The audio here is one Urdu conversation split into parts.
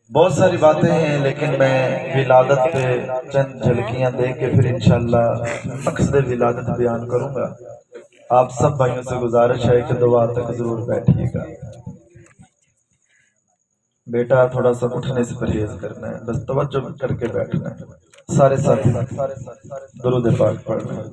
بہت ساری باتیں ہیں لیکن میں ولادت پہ چند جھلکیاں دے کے پھر انشاءاللہ مقصد ولادت بیان کروں گا۔ آپ سب بھائیوں سے گزارش ہے کہ دعا تک ضرور بیٹھیے گا۔ بیٹا تھوڑا سا اٹھنے سے پرہیز کرنا ہے، بس توجہ کر کے بیٹھنا ہے۔ سارے ساتھی درود پاک پڑھنا ہے۔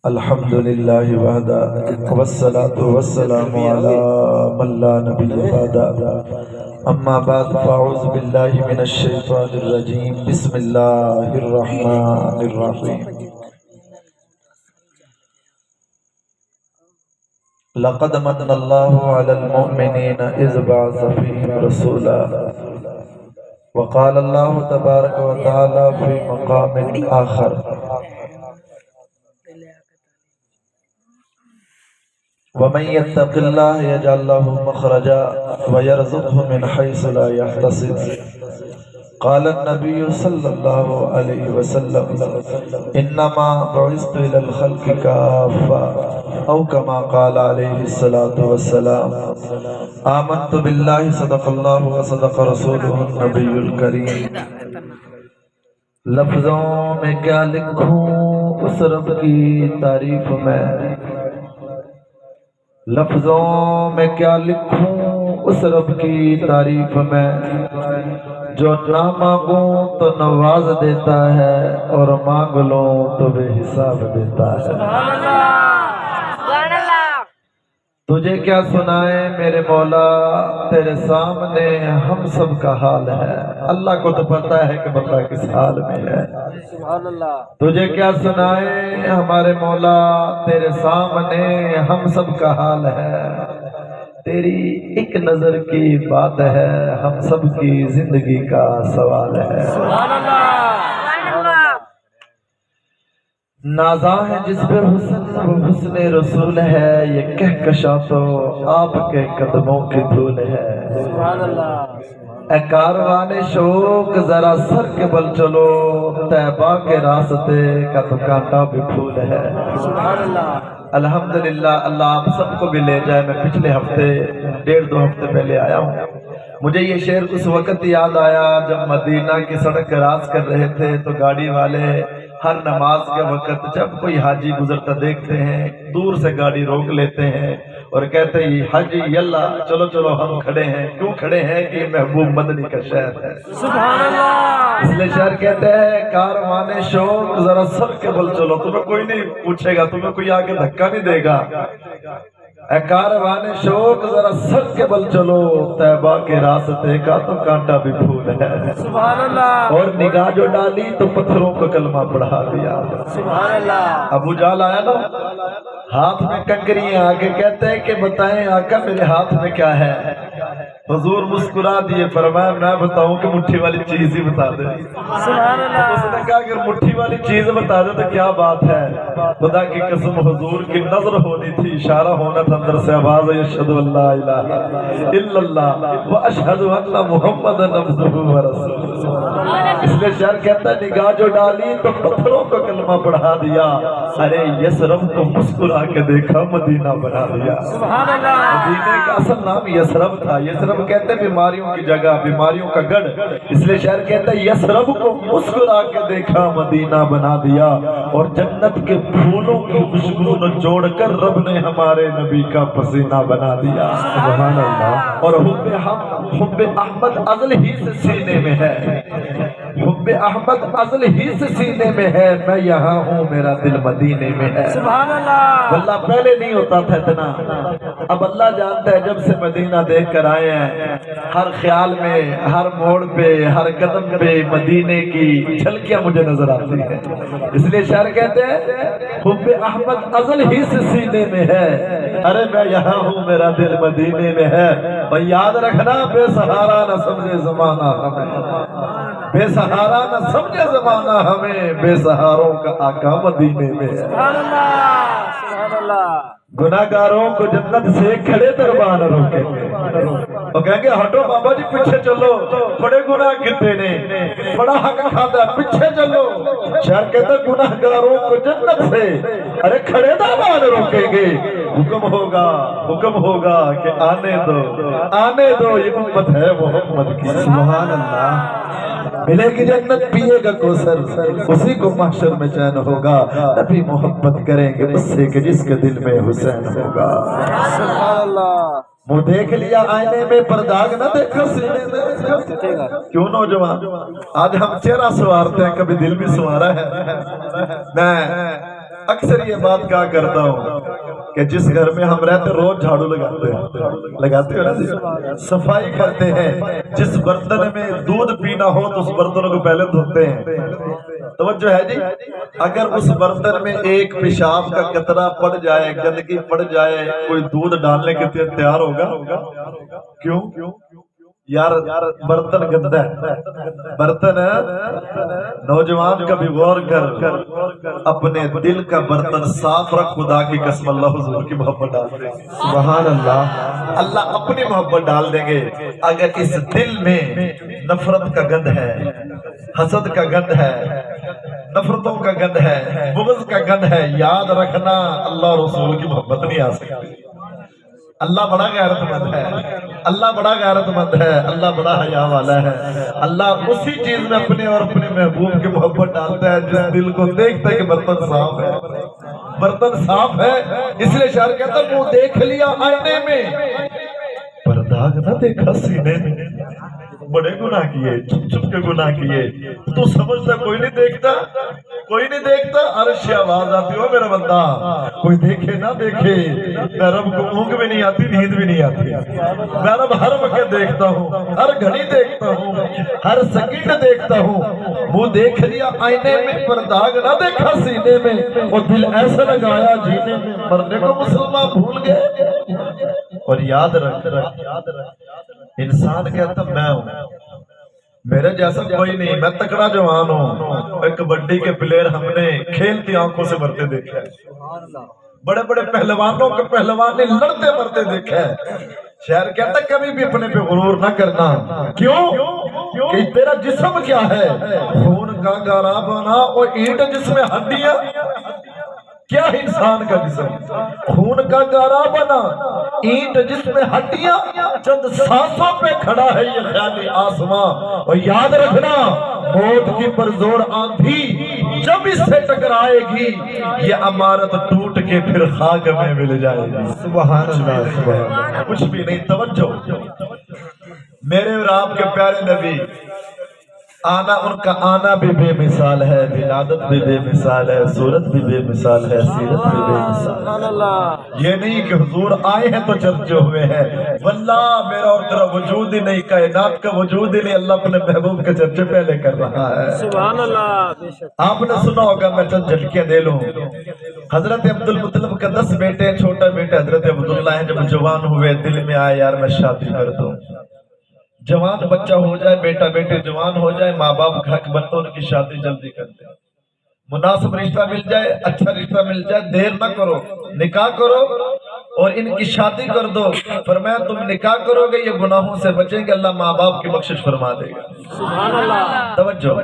الحمدللہ وحدہ والصلاة والسلام علی من لا نبی بعدہ، اما بعد فاعوذ باللہ من الشیطان الرجیم، بسم اللہ الرحمن الرحیم۔ لقد من اللہ علی المؤمنین اذ بعث فیہم رسولا، وقال اللہ تبارک و تعالی فی مقام آخر، ومن يتق الله يجعل له مخرجا ويرزقه من حيث لا يحتسب، قال النبي صلى الله عليه وسلم انما بعثت الى الخلق كافة، او كما قال عليه الصلاة والسلام، آمنت بالله صدق الله وصدق رسوله النبي الكريم۔ لفظوں میں کیا لکھوں اس رب کی تعریف میں، لفظوں میں کیا لکھوں اس رب کی تعریف میں، جو نہ مانگوں تو نواز دیتا ہے اور مانگ لوں تو بے حساب دیتا ہے۔ تجھے کیا سنائے میرے مولا، تیرے سامنے ہم سب کا حال ہے، اللہ کو تو پتا ہے کہ بندہ کس حال میں ہے۔ تجھے کیا سنائے ہمارے مولا، تیرے سامنے ہم سب کا حال ہے، تیری ایک نظر کی بات ہے، ہم سب کی زندگی کا سوال ہے۔ نازاں ہے جس پر حسن وہ حسن رسول ہے، یہ کہکشاں تو آپ کے قدموں کی دھول ہے۔ اے کاروان شوق ذرا سر کے بل چلو، طیبہ کے راستے کا تو کانٹا بھی پھول ہے۔ الحمدللہ اللہ آپ سب کو بھی لے جائے۔ میں پچھلے ہفتے 1.5-2 ہفتے پہلے آیا ہوں، مجھے یہ شعر اس وقت یاد آیا جب مدینہ کی سڑک کراس کر رہے تھے تو گاڑی والے ہر نماز کے وقت جب کوئی حاجی گزرتا دیکھتے ہیں دور سے گاڑی روک لیتے ہیں اور کہتے ہیں حاجی یلا چلو چلو ہم کھڑے ہیں۔ کیوں کھڑے ہیں کہ محبوب مدنی کا شہر ہے، سبحان اللہ۔ اس لیے شہر کہتے ہیں کاروان شوق ذرا سر کے بل چلو، تمہیں کوئی نہیں پوچھے گا، تمہیں کوئی آگے دھکا نہیں دے گا۔ اے کاروان شوق ذرا سر کے بل چلو، طیبہ کے راستے کا تو کانٹا بھی پھول ہے، سبحان اللہ۔ اور نگاہ جو ڈالی تو پتھروں کو کلمہ پڑھا دیا، سبحان اللہ۔ ابو جہل آیا نا، ہاتھ میں کنکریاں، آگے کہتے ہیں کہ بتائیں آقا میرے ہاتھ میں کیا ہے؟ حضور مسکرا دیے، فرمایا میں بتاؤں کہ مٹھی والی چیز ہی بتا دے، سبحان اللہ۔ اس نے کہا اگر مٹھی والی چیز بتا دے تو کیا بات ہے؟ خدا کی قسم حضور کی نظر ہونی تھی، اشارہ ہونا تھا، اندر سے آواز ہے اشہد ان لا الہ الا اللہ واشہد ان محمد عبدہ ورسولہ۔ اس لیے شعر کہتا ہے نگاہ جو ڈالی تو پتھروں کو کلمہ پڑھا دیا، ارے یسرب کو مسکرا کے دیکھا مدینہ بنا دیا، سبحان اللہ۔ مدینہ کا اصل نام یسرب تھا، یسرب کہتے ہیں بیماریوں کی جگہ، بیماریوں کا گڑھ، اس لیے شعر کہتا ہے یسرب کو مسکرا کے دیکھا مدینہ بنا دیا، اور جنت کے پھولوں کی خوشبو جوڑ کر رب نے ہمارے نبی کا پسینہ بنا دیا، سبحان اللہ۔ اور حب احمد ازل ہی سے سینے میں ہے، حب احمد ازل ہی سے سینے میں ہے، میں یہاں ہوں میرا دل مدینے میں ہے، سبحان اللہ۔ اللہ پہلے نہیں ہوتا تھا اتنا، اب اللہ جانتا ہے جب سے مدینہ دیکھ کر آئے ہیں ہر خیال میں، ہر موڑ پہ، ہر قدم پہ مدینے کی جھلکیاں مجھے نظر آتی ہیں۔ اس لیے شاعر کہتے ہیں حب احمد ازل ہی سے سینے میں ہے، ارے میں یہاں ہوں میرا دل مدینے میں ہے۔ اور یاد رکھنا بے سہارا نہ سمجھے زمانہ ہمیں، بے سہارا نہ سمجھے زمانہ ہمیں، بے سہاروں کا آقا مدینے میں ہے، سبحان اللہ۔ گناہگاروں کو جنت سے کھڑے دربان روکیں گے، وہ کہیں گے ہٹو بابا جی پیچھے چلو، بڑے گناہ کیتے نے، بڑا حق کھاتا ہے، پیچھے چلو۔ شاعر کہتا ہے گناہ گاروں کو جنت سے ارے کھڑے دامان روکیں گے، حکم ہوگا کہ آنے دو یہ امت ہے محمد کی۔ سبحان اللہ۔ ملے گی جنت پیے گا کوثر، اسی کو محشر میں چین ہوگا، نبی محبت کریں گے اس سے کہ جس کے دل میں حسین ہوگا۔ سبحان اللہ۔ منہ دیکھ لیا آئینے میں پر داغ نہ دیکھا سینے میں۔ کیوں نوجوان آج ہم چہرہ سوارتے ہیں، کبھی دل بھی سوارا ہے؟ میں اکثر یہ بات کہا کرتا ہوں کہ جس گھر میں ہم رہتے روز جھاڑو لگاتے ہیں، صفائی کرتے ہیں، جس برتن میں دودھ پینا ہو تو اس برتن کو پہلے دھوتے ہیں۔ توجہ ہے جی؟ اگر اس برتن میں ایک پیشاب کا قطرہ پڑ جائے، گندگی پڑ جائے، کوئی دودھ ڈالنے کے لیے تیار ہوگا؟ کیوں؟ یار برتن گندا ہے، برتن نوجوان کا بھی غور کر، اپنے دل کا برتن صاف رکھ، خدا کی قسم اللہ حضور کی محبت ڈال دیں گے۔ سبحان اللہ۔ اللہ اپنی محبت ڈال دیں گے۔ اگر اس دل میں نفرت کا گند ہے، حسد کا گند ہے، نفرتوں کا گند ہے، بغض کا گند ہے، یاد رکھنا اللہ رسول کی محبت نہیں آ سکتی۔ اللہ بڑا غیرت مند ہے، اللہ بڑا غیرت مند ہے، اللہ بڑا حیا والا ہے۔ اللہ اسی چیز میں اپنے اور اپنے محبوب کی محبت ڈالتا ہے جس دل کو دیکھتا ہے کہ برتن صاف ہے، برتن صاف ہے۔ اس لیے شاعر کہتا ہے منہ دیکھ لیا آئینے میں پر داغ نہ دیکھا سینے میں۔ بڑے گناہ کیے، چھپ چھپ کے گناہ کیے، تو سمجھتا کوئی نہیں دیکھتا، کوئی نہیں دیکھتا۔ عرش سے آواز آتی ہو میرا بندہ، کوئی دیکھے نہ دیکھے، میں رب کو اونگ بھی نہیں آتی، نیند بھی نہیں آتی، میں رب ہر وقت دیکھتا ہوں، ہر گھڑی دیکھتا ہوں، ہر سیکنڈ دیکھتا ہوں۔ وہ دیکھ لیا آئینے میں پر داغ نہ دیکھا سینے میں، اور دل ایسا لگایا جینے میں، مرنے کو مسلمان بھول گئے۔ اور یاد رکھ، انسان کہتا میں ہوں، میرے جیسا کوئی نہیں، میں تکڑا جوان ہوں۔ ایک کبڈی کے پلیئر ہم نے کھیلتی آنکھوں سے مرتے دیکھا ہے، بڑے بڑے پہلوانوں کے پہلوان نے لڑتے مرتے دیکھا ہے۔ شاعر کہتا کبھی بھی اپنے پہ غرور نہ کرنا۔ کیوں کہ تیرا جسم کیا ہے؟ خون کا گارا بنا اور اینٹ جس میں ہڈیاں۔ کیا انسان کا جسم؟ خون کا گارا بنا، اینٹ جس میں ہڈیاں، چند سانسوں پہ کھڑا ہے یہ خیالی آسماں۔ اور یاد رکھنا موت کی پرزور آندھی جب اس سے ٹکرائے گی، یہ عمارت ٹوٹ کے پھر خاک میں مل جائے گی۔ سبحان اللہ، سبحان اللہ۔ کچھ بھی نہیں، توجہ۔ میرے اور آپ کے پیارے نبی آنا، ان کا آنا بھی بے مثال ہے، ولادت بھی بے مثال ہے، صورت بھی بے مثال ہے، سیرت بھی بے مثال۔ یہ نہیں کہ حضور آئے ہیں تو چرچے ہوئے ہیں، واللہ میرا اور تیرا وجود ہی نہیں، کائنات کا وجود ہی نہیں، اللہ اپنے محبوب کے چرچے پہلے کر رہا ہے۔ سبحان اللہ۔ آپ نے سنا ہوگا، میں چند جھلکیاں دے لوں۔ حضرت عبد المطلب کا 10 بیٹے، چھوٹا بیٹا حضرت عبداللہ ہے، جب جوان ہوئے دل میں آئے یار میں شادی کر دوں، جوان بچہ ہو جائے، بیٹا بیٹی جوان ہو جائے، ماں باپ کا حق بنتا ان کی شادی جلدی کر دیں، مناسب رشتہ مل جائے، اچھا رشتہ مل جائے، دیر نہ کرو، نکاح کرو اور ان کی شادی کر دو۔ فرمایا تم نکاح کرو گے یہ گناہوں سے بچیں گے، اللہ ماں باپ کی بخشش فرما دے گا۔ سبحان اللہ۔ توجہ،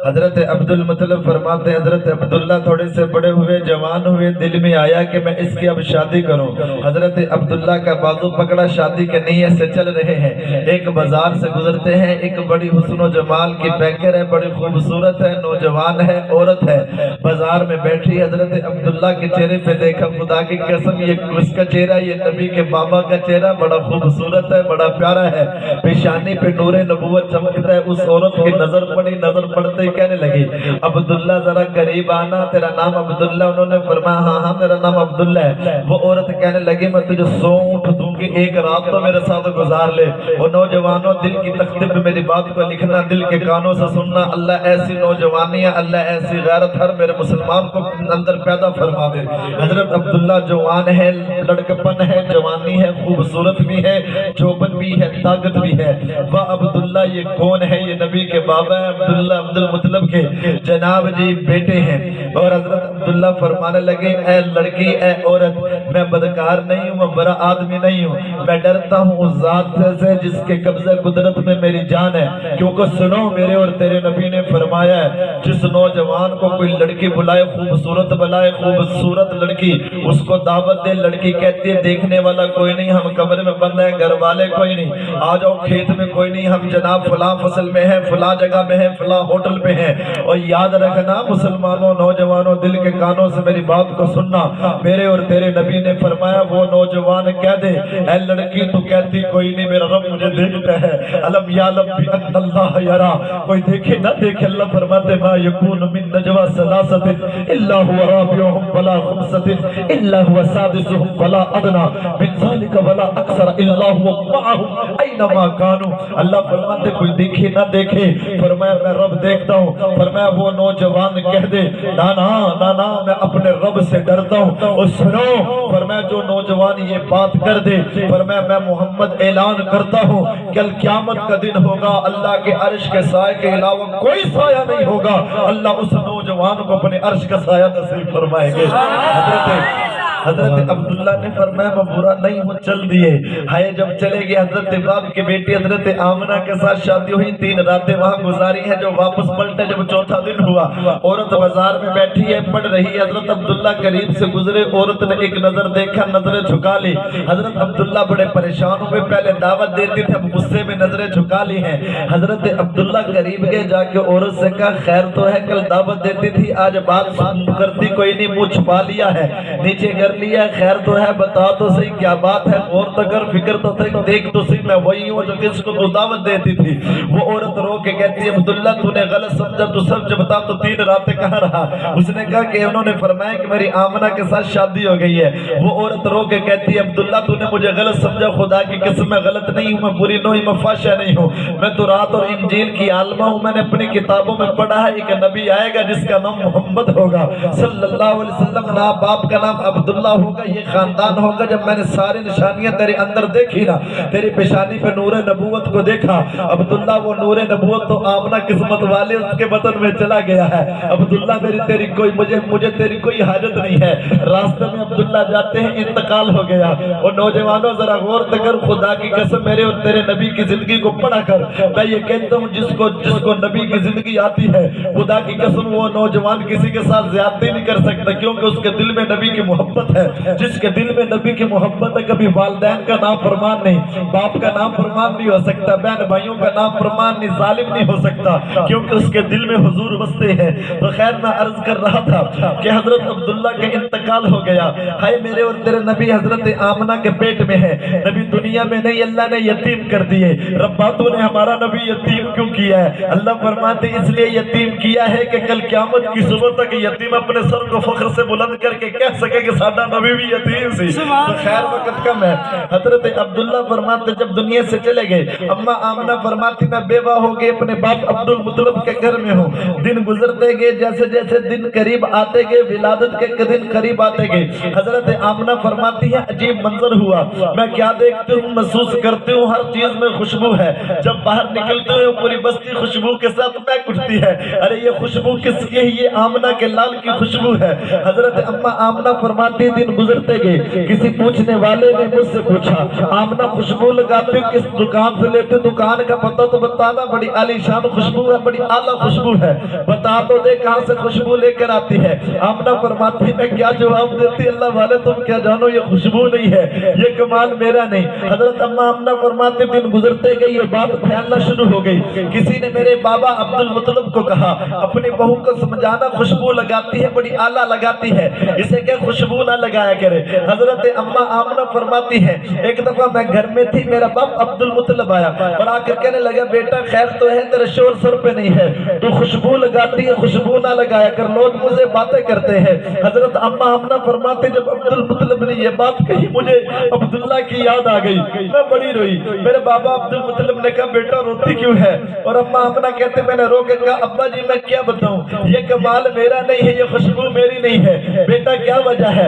حضرت عبد المطلب فرماتے ہیں حضرت عبداللہ تھوڑے سے بڑے ہوئے، جوان ہوئے، دل میں آیا کہ میں اس کی اب شادی کروں۔ حضرت عبداللہ کا بازو پکڑا، شادی کے نیت سے چل رہے ہیں، ایک بازار سے گزرتے ہیں، ایک بڑی حسن و جمال کی بینکر ہے، بڑی خوبصورت ہے، نوجوان ہے، عورت ہے، بازار میں بیٹھی۔ حضرت عبداللہ کے چہرے پہ دیکھا، خدا کی قسم یہ کس کا چہرہ؟ یہ نبی کے بابا کا چہرہ، بڑا خوبصورت ہے، بڑا پیارا ہے، پیشانی پہ نور نبوت چمکتا ہے۔ اس عورت کی نظر پڑی، نظر پڑتے ہی کہنے لگی عبداللہ ذرا قریب آنا، تیرا نام عبداللہ؟ انہوں نے فرمایا ہاں ہاں میرا نام عبداللہ ہے۔ وہ عورت کہنے لگی میں تجھے 100 اونٹ دوں گی، ایک رات تو میرے ساتھ گزار لے۔ وہ نوجوانوں دل کی تختی پہ میری بات کو لکھنا، دل کے کانوں سے سننا، اللہ ایسی نوجوانیاں، اللہ ایسی غیرت ہر میرے مسلمان کو اندر پیدا فرما دے۔ حضرت عبداللہ جوان ہے، لڑکپن ہے، جوانی ہے، خوبصورت بھی ہے، جوبن بھی ہے، طاقت بھی ہے۔ وہ عبداللہ عبداللہ یہ کون ہے؟ یہ نبی کے بابا ہیں، عبداللہ عبد المطلب کے جناب جی بیٹے ہیں۔ اور حضرت عبداللہ فرمانے لگے اے لڑکی، اے عورت، میں بدکار نہیں ہوں، میں برا آدمی نہیں ہوں، میں ڈرتا ہوں اس ذات سے جس کے قبضہ قدرت میں میری جان ہے، کیونکہ سنو میرے اور تیرے نبی نے فرمایا ہے جس نوجوان کو کوئی لڑکی بلائے، خوبصورت بلائے، خوبصورت لڑکی، اس کو دعوت دے۔ لڑکی کہتی ہے دیکھنے والا کوئی نہیں، ہم کمرے میں بند ہیں، گھر والے کوئی نہیں، آ جاؤ کھیت میں کوئی نہیں، ہم جناب فلاں فصل میں ہیں، فلاں جگہ میں ہیں، فلاں ہوٹل پہ ہیں۔ اور یاد رکھنا مسلمانوں، نوجوانوں، دل کے کانوں سے میری بات کو سننا، میرے اور تیرے نبی نے فرمایا وہ نوجوان کہہ دے اے لڑکی تو کہتی کوئی نہیں، میرا رب مجھے دیکھتا ہے، علم یعلم بأن اللہ یرا، کوئی دیکھے نہ دیکھے، اللہ فرماتے ما یکون من نجوا ثلاثۃ الا هو رابعهم ولا خمسۃ الا هو سادسهم ولا ادنى من ذلك ولا اکثر الا هو معهم اینما كانوا۔ اللہ فرماتے کوئی دیکھے نہ دیکھے، فرمایا میں رب دیکھتا ہوں۔ فرمایا وہ نوجوان کہہ دے نانا نانا میں اپنے رب سے ڈرتا ہوں۔ اور سنو فرمایا جو نوجوان یہ بات کر دے، فرمایا میں محمد اعلان کرتا ہوں کل قیامت کا دن ہوگا، اللہ کے عرش کے سائے کے علاوہ کوئی سایہ نہیں ہوگا، اللہ اس نوجوان کو اپنے عرش کا سایہ نصیب فرمائیں گے۔ حضرت عبداللہ نے فرمایا میں برا نہیں ہوں، چل دیے۔ ہائے جب چلے گئے، حضرت باپ کی بیٹی حضرت آمنہ کے ساتھ شادی ہوئی، 3 راتیں وہاں گزاری ہیں۔ جو واپس پلٹے جب چوتھا دن ہوا، عورت بازار میں بیٹھی ہے، پڑھ رہی ہے، حضرت عبداللہ قریب سے گزرے، عورت نے ایک نظر دیکھا، نظریں جھکا لی۔ حضرت عبداللہ بڑے پریشان ہوئے، پہلے دعوت دیتی تھے، اب غصے میں نظریں جھکا لی ہیں۔ حضرت عبداللہ قریب گئے، جا کے عورت سے کہا خیر تو ہے، کل دعوت دیتی تھی، آج بات کرتی کوئی نہیں، منہ چھپا لیا ہے، نیچے کر لیا، خیر تو ہے بتا تو صحیح کیا بات ہے، غور تو کر، فکر تو دیکھ تو صحیح، میں وہی ہوں جو جس کو تو دعوت دیتی تھی۔ وہ عورت رو کے کہتی ہے عبداللہ تو نے غلط سمجھا، تو سمجھ بتا تو 3 راتیں کہاں رہا؟ اس نے کہا کہ انہوں نے فرمایا کہ میری آمنہ کے ساتھ شادی ہو گئی ہے۔ وہ عورت رو کے کہتی ہے عبداللہ تو نے مجھے غلط سمجھا، خدا کی قسم میں غلط نہیں ہوں، میں بری نوئی میں فاشا نہیں ہوں، میں تو رات اور انجیل کی عالمہ ہوں، میں نے اپنی کتابوں میں پڑھا ہے ایک نبی آئے گا جس کا نام محمد ہوگا صلی اللہ علیہ وسلم، نا باپ کا نام عبداللہ ہوگا، یہ خاندان ہوگا۔ جب میں نے ساری نشانیاں تیرے اندر دیکھی نا، تیری پیشانی پہ نور نبوت کو دیکھا، عبداللہ وہ نور نبوت تو آمنہ قسمت والے اس کے بطن میں چلا گیا ہے۔ عبداللہ تیری کوئی مجھے تیری کوئی حاجت نہیں ہے۔ راستے میں عبداللہ جاتے ہیں، انتقال ہو گیا۔ اور نوجوانوں ذرا غور کر، خدا کی قسم میرے اور تیرے نبی کی زندگی کو پڑھا کر، میں یہ کہتا ہوں جس کو نبی کی زندگی آتی ہے، خدا کی قسم وہ نوجوان کسی کے ساتھ زیادتی نہیں کر سکتا، کیونکہ اس کے دل میں نبی کی محبت ہے۔ جس کے دل میں نبی کی محبت ہے، کبھی والدین کا نام فرمان نہیں، باپ کا نام فرمان نہیں ہو سکتا، بہن بھائیوں کا نام فرمان نہیں، ظالم نہیں ہو سکتا، کیونکہ اس کے دل میں حضور بستے ہیں۔ تو خیر میں عرض کر رہا تھا کہ حضرت عبداللہ کا انتقال ہو گیا۔ ہائے میرے اور تیرے نبی حضرت آمنہ کے پیٹ میں ہے، نبی دنیا میں نہیں، اللہ نے یتیم کر دیے۔ ربا تو نے ہمارا نبی یتیم کیوں کیا ہے؟ اللہ فرماتے اس لیے یتیم کیا ہے کہ کل قیامت کی صبح تک یتیم اپنے سر کو فخر سے بلند کر کے کہہ سکے کہ ساڈا نبی بھی یتیم سی۔ تو خیر وقت کم ہے۔ حضرت عبداللہ فرماتے جب دنیا سے چلے گئے، اما آمنہ فرماتی میں بیوہ ہو گئی، اپنے باپ عبد المطلب کے گھر میں ہوں۔ دن گزرتے گئے، جیسے جیسے دن قریب آتے گئے، ولادت کے دن قریب آتے گئے، حضرت آمنہ فرماتی ہے عجیب منظر ہوا، میں کیا دیکھتی ہوں، محسوس کرتی ہوں ہر چیز میں خوشبو ہے، جب باہر نکلتے ہوئے پوری بستی خوشبو کے ساتھ مہک اٹھتی ہے۔ ارے یہ خوشبو کس کی ہے؟ یہ آمنہ کے لال کی خوشبو ہے۔ حضرت اما آمنہ فرماتی دن گزرتے گئے، کسی پوچھنے والے نے مجھ سے پوچھا آمنہ خوشبو لگاتے ہو کس دکان سے لیتے؟ دکان کا پتہ تو بتانا، بڑی عالی شان خوشبو ہے، بڑی اعلیٰ خوشبو ہے، بتا تو دے کہاں سے خوشبو لے کر آتی ہے۔ آمنہ فرماتی میں کیا جواب دیتی، اللہ والے تم کیا جانو یہ خوشبو نہیں ہے، یہ کمال میرا نہیں۔ حضرت اما آمنہ فرماتی دن گزرتے گئے، یہ بات پھیلنا شروع ہو گئی، کسی نے میرے بابا عبد المطلب کو کہا اپنی بہو کو سمجھانا خوشبو لگاتی ہے، بڑی اعلیٰ لگاتی ہے، اسے کہ خوشبو نہ لگایا کرے۔ حضرت اما آمنہ فرماتی ہے ایک دفعہ میں گھر میں تھی، میرا باپ عبد المطلب آیا اور آ کر کہنے لگا بیٹا خیر تو ہے، تیرے شور سر پہ نہیں ہے، تو خوشبو لگاتی ہے، خوشبو نہ لگایا کر، لوگ مجھے باتیں کرتے ہیں۔ حضرت اما آمنہ فرماتے جب عبد المطلب نے یہ بات کہی مجھے عبداللہ کی یاد آ گئی، میں بڑی روئی۔ میرے بابا عبد المطلب نے کہا بیٹا روتی کیوں ہے؟ اور اما آمنہ کہتے میں نے رو کے کہا ابا جی میں کیا بتاؤں، یہ کمال میرا نہیں ہے، یہ خوشبو میری نہیں ہے، بیٹا کیا وجہ ہے؟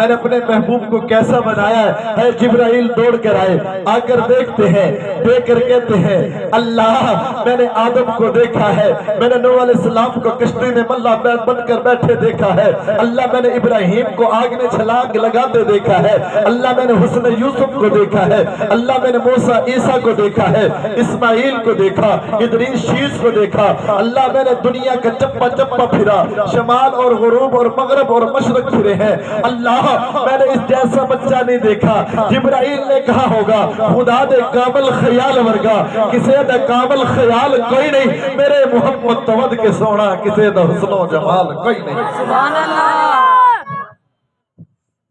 میں نے اپنے محبوب کو کیسا بنایا ہے جبرائیل دوڑ کر آئے، آ کر دیکھتے ہیں، دیکھ کر کہتے ہیں اللہ میں نے آدم کو دیکھا ہے، میں نے نوح علیہ السلام کو کشتی میں ملا بن کر بیٹھے دیکھا ہے، اللہ میں نے ابراہیم کو آگ میں چھلانگ لگاتے دیکھا ہے، اللہ میں نے حسن یوسف کو دیکھا ہے، اللہ میں نے موسیٰ عیسیٰ کو دیکھا ہے، اسماعیل کو دیکھا، ادریس شیس کو دیکھا، اللہ میں نے دنیا کا چپا چپا پھرا، شمال اور غروب اور مغرب اور مشرق پھرے ہیں، اللہ میں نے اس جیسا بچہ نہیں دیکھا۔ جبرائیل نے کہا ہوگا خدا دے کامل خیال ورگا کسے دا کامل خیال کوئی نہیں، میرے محمد تود کے سونا کسے دا حسن و جمال کوئی نہیں۔ سبحان اللہ۔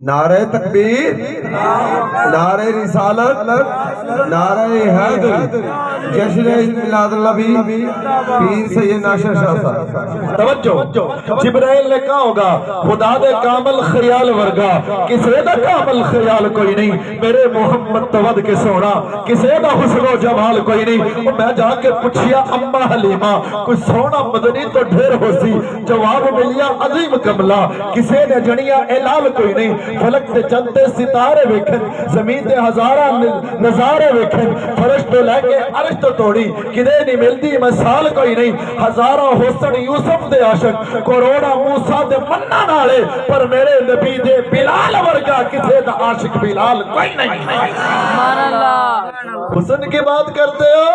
نعرہ تکبیر، نعرہ رسالت، نعرہ حیدر، جشن میلاد النبی، پیر سید ناصر شاہ صاحب۔ توجہ، جبرائیل نے کہا ہوگا خدا دے کامل خیال ورگا کسے دا کامل خیال کوئی نہیں، میرے محمد تود کے سونا کسے دا حسن و جمال کوئی نہیں۔ اور میں جا کے پوچھیا اما حلیمہ کوئی سونا مدنی تو ڈھیر ہو سی، جواب ملیا عظیم کملا کسے نے جنیا اعلال کوئی نہیں۔ فلک تے چندے ستارے ویکھن، زمین تے ہزارہ نظارے ویکھن، فرش تو لے کے عرش تو توڑی کدے نہیں ملتی مثال کوئی نہیں۔ ہزارہ حسن یوسف دے عاشق، کروڑا موسیٰ دے منہ نالے، پر میرے نبی دے بلال ورگا کسے دا عاشق بلال کوئی نہیں۔ سبحان اللہ۔ حسن کی بات کرتے ہو،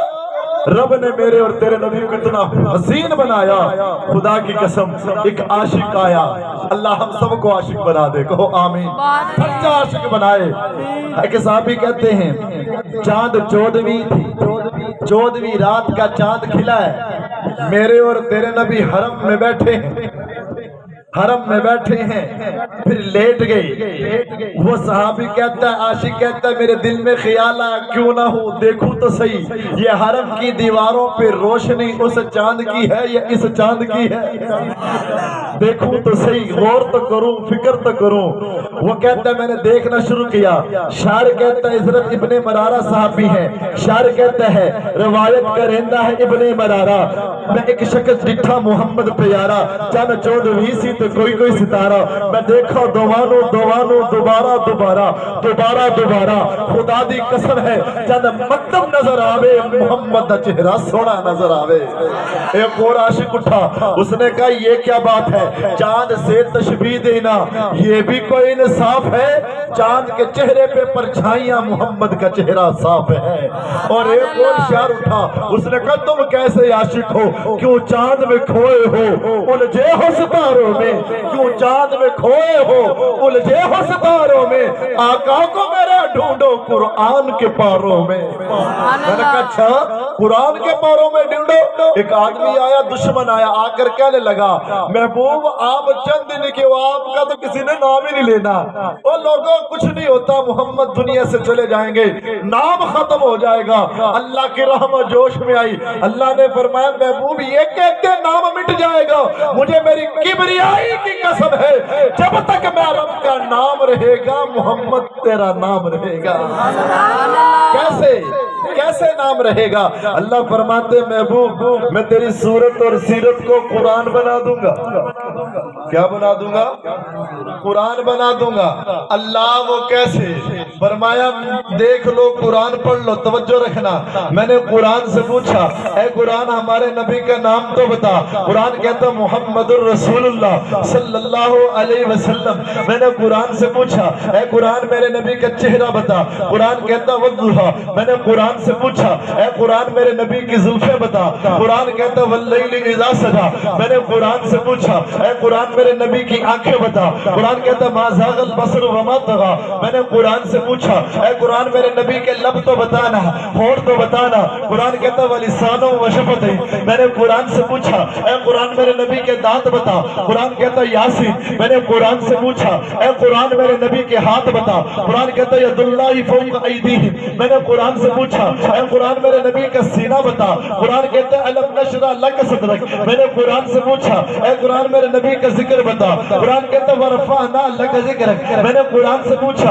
رب نے میرے اور تیرے نبی کو اتنا حسین بنایا، خدا کی قسم ایک عاشق آیا، اللہ ہم سب کو عاشق بنا دے، کہو آمین، سچا عاشق بنائے۔ ایک صحابی کہتے ہیں چاند 14ویں تھی، 14ویں رات کا چاند کھلا ہے، میرے اور تیرے نبی حرم میں بیٹھے ہیں، حرم میں بیٹھے ہیں، پھر لیٹ گئے۔ وہ صحابی کہتا ہے، عاشق کہتا ہے میرے دل میں خیال آیا کیوں نہ ہو دیکھوں تو صحیح یہ حرم کی دیواروں پہ روشنی اس چاند کی ہے یا اس چاند کی ہے، دیکھوں تو صحیح، غور تو کروں، فکر تو کروں۔ وہ کہتا ہے میں نے دیکھنا شروع کیا۔ شاعر کہتا ہے حضرت ابن مرارہ صحابی ہیں، شاعر کہتا ہے روایت کا رہندہ ہے ابن مرارہ، میں ایک شخص ڈٹھا محمد پیارا، چند 14ویں سی تو کوئی ستارہ، میں دیکھا دوانو دوانو دوبارہ دوبارہ دوبارہ دوبارہ، خدا دی قسم ہے چند مقدم نظر آوے محمد دا چہرہ سونا نظر آوے۔ ایک اور عاشق اٹھا، اس نے کہا یہ کیا بات ہے، چاند سے تشبیہ دینا یہ بھی کوئی انصاف ہے، چاند کے چہرے پہ پرچھائیاں محمد کا چہرہ صاف ہے۔ اور ایک اور شعر اٹھا، اس نے کہا تم کیسے عاشق ہو، کیوں چاند میں کھوئے ہو الجھے ہو ستاروں میں، کیوں چاند میں کھوئے ہو الجھے ہو ستاروں میں، آقا کو میرا ڈھونڈو قرآن کے پاروں میں۔ میں نے کہا اچھا قرآن کے پاروں میں ڈھونڈو۔ ایک آدمی آیا، دشمن آیا، آ کر کہنے لگا محبوب آپ چند دن کے ہو، آپ کا تو کسی نے نام ہی نہیں لینا، اور لوگوں کچھ نہیں ہوتا، محمد دنیا سے چلے جائیں گے، نام ختم ہو جائے گا۔ اللہ کی رحمت جوش میں آئی، اللہ نے فرمایا محبوب یہ کہتے نام مٹ جائے گا، مجھے میری کبریائی کی قسم ہے جب تک میں رب کا نام رہے گا محمد تیرا نام رہے گا۔ کیسے نام رہے گا؟ اللہ فرماتے محبوب میں تیری صورت اور سیرت کو قرآن بنا دوں گا۔ کیا بنا دوں گا؟ قرآن بنا دوں گا۔ اللہ وہ کیسے؟ فرمایا دیکھ لو قرآن پڑھ لو، توجہ رکھنا۔ میں نے قرآن سے پوچھا اے قرآن ہمارے نبی کا نام تو بتا، قرآن کہتا محمد الرسول اللہ صلی اللہ علیہ وسلم۔ میں نے قرآن سے پوچھا اے قرآن میرے نبی کا چہرہ بتا، قرآن کہتا والضحیٰ۔ میں نے قرآن سے پوچھا اے قرآن میرے نبی کی زلفیں بتا، قرآن کہتا واللیل اذا سجا۔ میں نے قرآن سے پوچھا اے قرآن میرے نبی کی آنکھیں بتا، قرآن کہتا ما زاغ البصر وما طغى۔ میں نے قرآن سے پوچھا اے قرآن میرے نبی کے لب تو بتانا، ہونٹ تو بتانا، قرآن کہتا ولسان وشفتین۔ میں نے قرآن سے پوچھا اے قرآن میرے نبی کے دانت بتا، قرآن کہتا یاسین۔ میں نے قرآن سے پوچھا اے قرآن میرے نبی کے ہاتھ بتا، قرآن کہتا ید اللہ فوق ایدیہم۔ میں نے قرآن سے پوچھا اے قرآن میرے نبی کا سینہ بتا، قرآن کہتا ہے الم نشرح لک صدرک۔ میں نے قرآن سے پوچھا اے قرآن میرے نبی کا ذکر بتا، قرآن کہتا ہے ورفعنا لک ذکرک۔ میں نے قرآن سے پوچھا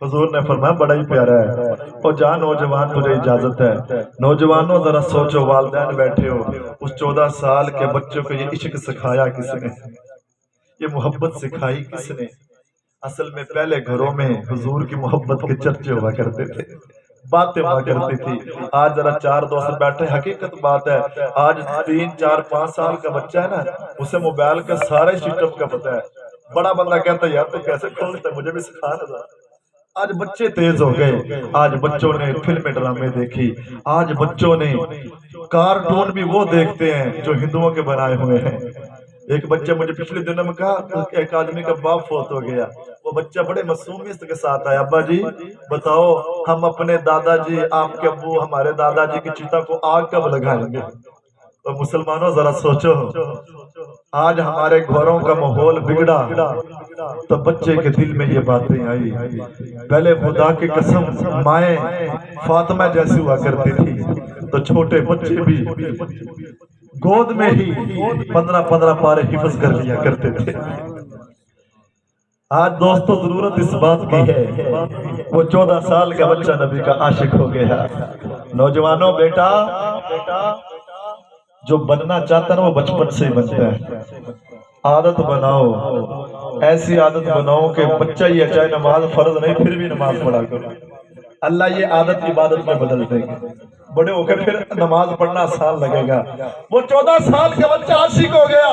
حضور نے فرمایا بڑا ہی پیارا ہے۔ اور جا نوجوان تجھے اجازت ہے۔ نوجوانوں ذرا سوچو، والدین بیٹھے ہو، اس 14 سال کے بچوں کو یہ عشق سکھایا کس نے؟ یہ محبت سکھائی کس نے؟ اصل میں پہلے گھروں میں حضور کی محبت کے چرچے ہوا کرتے تھے، باتیں ہوا کرتی تھی۔ آج ذرا 4 دوست بیٹھے، حقیقت بات ہے، آج 3 4 5 سال کا بچہ ہے نا، اسے موبائل کا سارے سسٹم کا پتہ ہے۔ بڑا بندہ کہتا ہے یار تو کیسے کھولتا ہے، مجھے بھی سکھا نا۔ آج بچے تیز ہو گئے، آج بچوں نے فلم ڈرامے دیکھی، آج بچوں نے کارٹون بھی وہ دیکھتے ہیں جو ہندوؤں کے بنائے ہوئے ہیں۔ ایک بچہ مجھے پچھلے دنوں میں کہا، ایک آدمی کا باپ فوت ہو گیا، وہ بچہ بڑے معصومیت کے ساتھ آیا، ابا جی بتاؤ ہم اپنے دادا جی، آپ کے ابو، ہمارے دادا جی کی چتا کو آگ کب لگائیں گے؟ تو مسلمانوں ذرا سوچو، آج ہمارے گھروں کا ماحول بگڑا تو بچے کے دل میں یہ باتیں آئی۔ پہلے خدا کی قسم مائیں فاطمہ جیسی ہوا کرتی تھی تو چھوٹے بچے بھی گود میں ہی 15 پارے حفظ کر لیا کرتے تھے۔ آج دوستو ضرورت اس بات کی ہے، وہ 14 سال کا بچہ نبی کا عاشق ہو گیا۔ نوجوانوں بیٹا جو بننا چاہتا ہے وہ بچپن سے ہی بنتا ہے۔ عادت بناؤ، ایسی عادت بناؤ کہ بچہ یہ چاہے نماز فرض نہیں پھر بھی نماز پڑھا کرو، اللہ یہ عادت عبادت میں بدل دے گا، بڑے ہو کے پھر نماز پڑھنا آسان لگے گا۔ وہ 14 سال کا بچہ عاشق ہو گیا،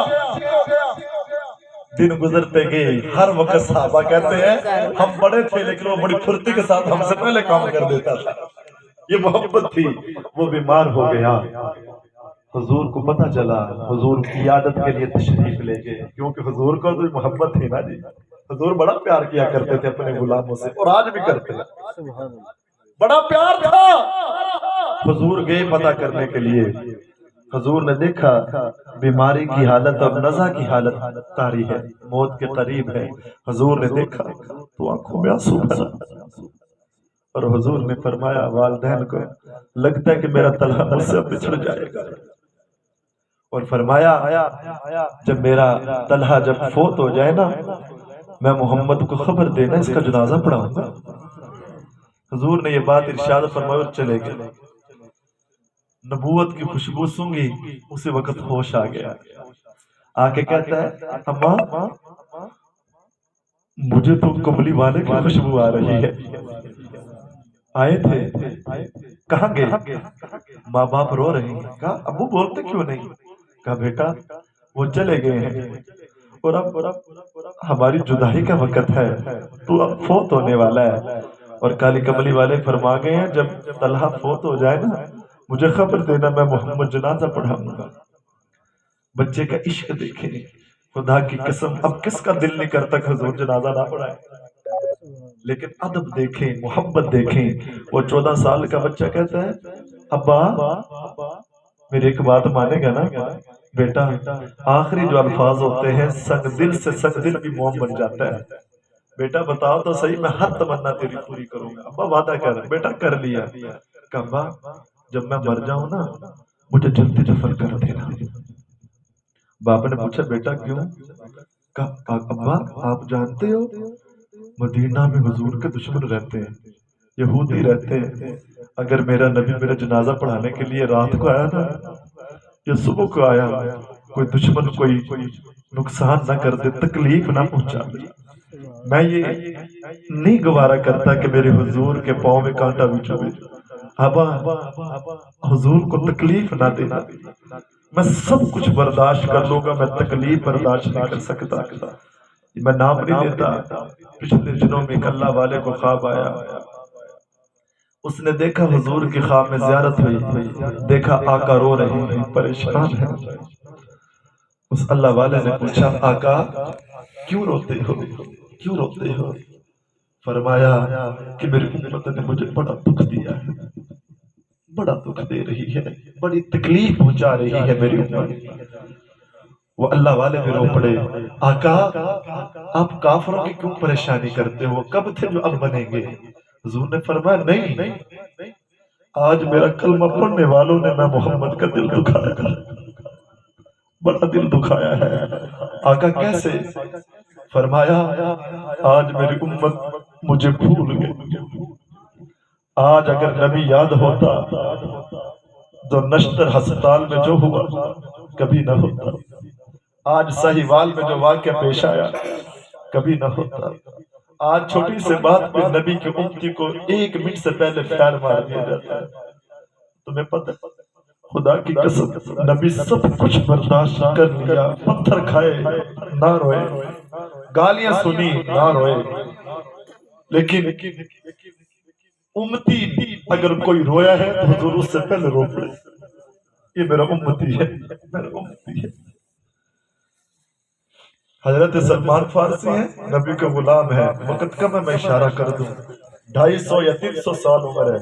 دن گزرتے گئے، ہر وقت صحابہ کہتے ہیں ہم بڑے تھے لیکن وہ بڑی پھرتی کے ساتھ ہم سے پہلے کام کر دیتا تھا، یہ محبت تھی۔ وہ بیمار ہو گیا، حضور کو پتہ چلا، حضور کی عیادت کے لیے تشریف لے گئے، کیونکہ حضور کو تو محبت تھی نا جی، حضور بڑا پیار کیا کرتے تھے اپنے غلاموں سے، اور آج بھی کرتے ہیں، بڑا پیار تھا۔ حضور گئے پتہ کرنے کے لیے، حضور نے دیکھا بیماری کی حالت اور نزع کی حالت طاری ہے، موت کے قریب ہے۔ حضور نے دیکھا تو آنکھوں میں آنسو بھرا، اور حضور نے فرمایا والدین کو لگتا ہے کہ میرا طلحہ مجھ سے بچھڑ جائے گا، اور فرمایا جب میرا طلحہ جب فوت ہو جائے نا، میں محمد کو خبر دینا اس کا جنازہ پڑھاؤں گا۔ حضور نے یہ بات ارشاد فرمایا اور چلے گئے۔ نبوت کی خوشبو سونگی، اسی وقت ہوش آ گیا، آ کے کہتا ہے اماں مجھے تو کملی والے کی خوشبو آ رہی ہے۔ آئے تھے، کہاں گئے؟ ماں باپ رو رہے ہیں، کہا ابو بولتے کیوں نہیں؟ کہا بیٹا وہ چلے گئے ہیں، اور اب ہماری جدائی کا وقت ہے، تو اب فوت ہونے والا ہے، اور کالی کملی والے فرما گئے ہیں جب طلحہ فوت ہو جائے نا مجھے خبر دینا، میں محمد جنازہ پڑھاؤں گا۔ بچے کا عشق دیکھیں، خدا کی قسم اب کس کا دل نہیں کرتا کہ حضور جنازہ نہ پڑھائے، لیکن ادب دیکھیں، محبت دیکھیں۔ وہ 14 سال کا بچہ کہتا ہے ابا میری ایک بات مانے گا نا؟ بیٹا آخری جو الفاظ ہوتے ہیں سنگ دل سے سنگ دل بھی موم بن جاتا ہے، بیٹا بتاؤ تو صحیح میں ہر تمنا تیری پوری کروں گا۔ ابا وعدہ کر، بیٹا کر لیا۔ کہ ابا جب میں مر جاؤں نا مجھے جلدی دفن کر دینا۔ باپ نے پوچھا بیٹا کیوں؟ کہا ابا آپ جانتے ہو مدینہ میں حضور کے دشمن رہتے ہیں، یہودی رہتے ہیں، اگر میرا نبی میرا جنازہ پڑھانے کے لیے رات کو آیا نا یا صبح کو آیا، کوئی دشمن کوئی نقصان نہ کر دے، تکلیف نہ پہنچا دے، میں یہ نہیں گوارا کرتا کہ میرے حضور کے پاؤں میں کانٹا بھی چبھے۔ ابا حضور کو تکلیف نہ دینا، میں سب کچھ برداشت کر لوں گا، میں تکلیف برداشت نہیں کر سکتا۔ میں نام نہیں لیتا، پچھلے دنوں میں ایک اللہ والے کو خواب آیا، اس نے دیکھا حضور کی خواب میں زیارت ہوئی، دیکھا آقا رو رہے ہیں، پریشان ہیں۔ اس اللہ والے نے پوچھا آقا کیوں روتے ہو، کیوں روتے ہو؟ فرمایا کہ میری امت نے مجھے بڑا دکھ دیا ہے، بڑا دکھ دے رہی ہے، بڑی تکلیف پہنچا رہی ہے میری امت۔ وہ اللہ والے بھی رو پڑے، آقا آپ کافروں کی کیوں پریشانی کرتے ہو، کب تھے جو اب بنیں گے؟ حضور نے فرمایا نہیں، آج میرا کلمہ پڑھنے والوں نے میں محمد کا دل دکھایا، بڑا دل دکھایا ہے۔ آقا کیسے؟ فرمایا آج میری امت مجھے بھول گئے. آج اگر نبی یاد ہوتا تو نشتر ہسپتال میں جو ہوا کبھی نہ ہوتا. آج ساہیوال میں جو واقعہ پیش آیا کبھی نہ ہوتا. آج چھوٹی سے بات پہ نبی کی امتی کو 1 منٹ سے پہلے فیر مار دیا جاتا ہے. تمہیں پتہ خدا کی قسم نبی سب کچھ برداشت کر لیا. پتھر کھائے نہ روئے, گالیاں سنی نہ روئے, لیکن امتی اگر کوئی رویا ہے تو حضور اس سے پہلے رو پڑے. یہ میرا امتی ہے, میرا امتی ہے. حضرت سلمان فارسی ہیں, نبی کا غلام ہے. وقت کم ہے, میں اشارہ کر دوں. 250 یا 300 سال عمر ہے,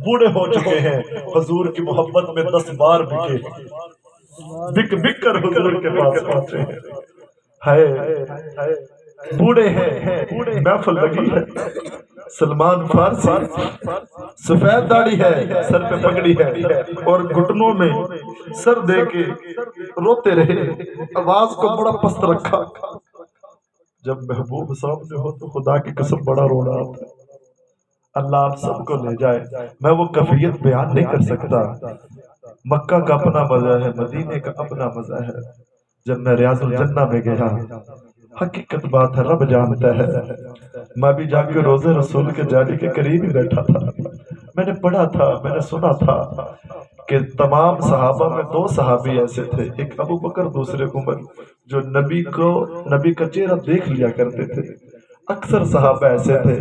بوڑھے ہو چکے ہیں, حضور کی محبت میں 10 بار بکے, بک بک کر حضور کے پاس پہنچے ہیں. ہائے بوڑھے ہیں, محفل لگی ہے. سلمان فارسی سفید داڑھی ہے, سر پہ پگڑی ہے, اور گھٹنوں میں سر دے کے روتے رہے, آواز کو بڑا پست رکھا. جب محبوب سامنے ہو تو خدا کی قسم بڑا رونا آتا ہے. اللہ آپ سب کو لے جائے. میں وہ کیفیت بیان نہیں کر سکتا. مکہ کا اپنا مزہ ہے, مدینے کا اپنا مزہ ہے. جب میں ریاض الجنہ میں گیا, حقیقت بات ہے رب جانتا ہے, میں بھی جا کے روزے رسول کے جالی کے قریب ہی بیٹھا تھا. میں نے پڑھا تھا, میں نے سنا تھا کہ تمام صحابہ میں 2 صحابی ایسے تھے, ایک ابو بکر دوسرے عمر, جو نبی کا چہرہ دیکھ لیا کرتے تھے. اکثر صحابہ ایسے تھے